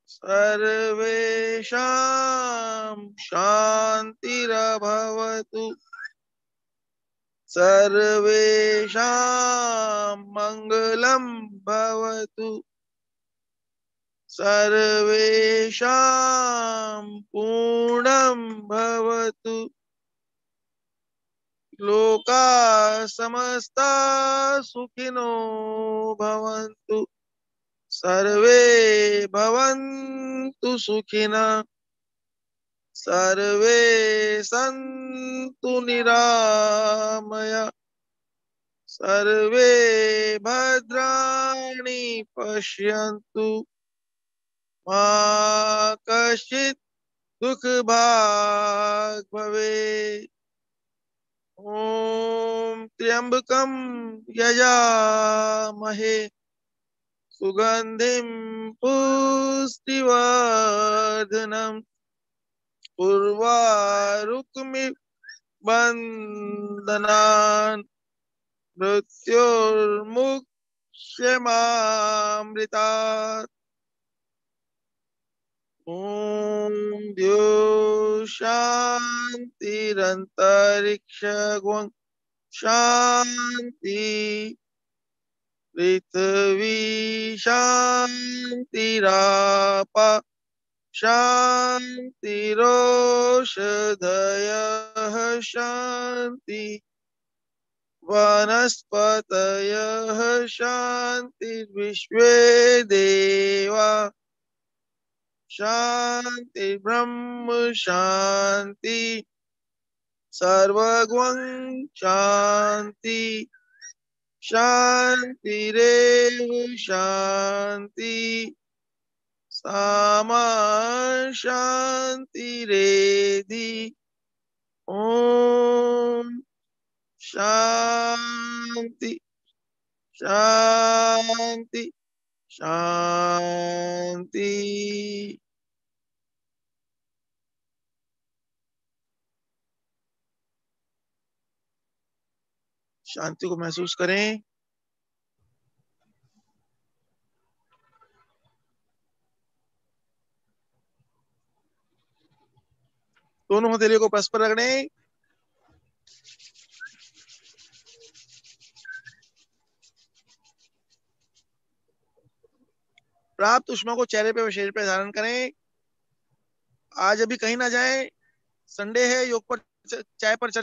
सर्वेषां शान्तिरभवतु। सर्वेषां मङ्गलं भवतु। सर्वेषां पूर्णं भवतु। लोका समस्ता सुखिनो भवन्तु। सर्वे भवन्तु सुखिनः। सर्वे सन्तु निरामया। सर्वे भद्राणि पश्यन्तु। मा कश्चित् दुःखभाग् भवेत्। ॐ त्र्यम्बकं यजामहे सुगन्धिं पुष्टिवर्धनम्। उर्वारुकमिव बन्धनान्। मृत्योर्मुक्षयमामृतात्। ॐ द्यौ शान्तिरन्तरिक्षं शान्ति। पृथ्वी शान्तिराप शान्तिरोषधयः शान्ति। वनस्पतयः शान्तिर्विश्वे देवा शान्ति। ब्रह्म शान्ति। सर्वगं शान्ति। शान्तिरेव शान्ति। सामा शान्तिरेधि। ॐ शान्ति शान्ति शान्ति। शांति को महसूस करें। दोनों हथेलियों को परस्पर रगड़ें। प्राप्त उष्मा को चेहरे पे व शरीर पे धारण करें। आज अभी कहीं ना जाए, संडे है, योग पर चाय पर चर्चा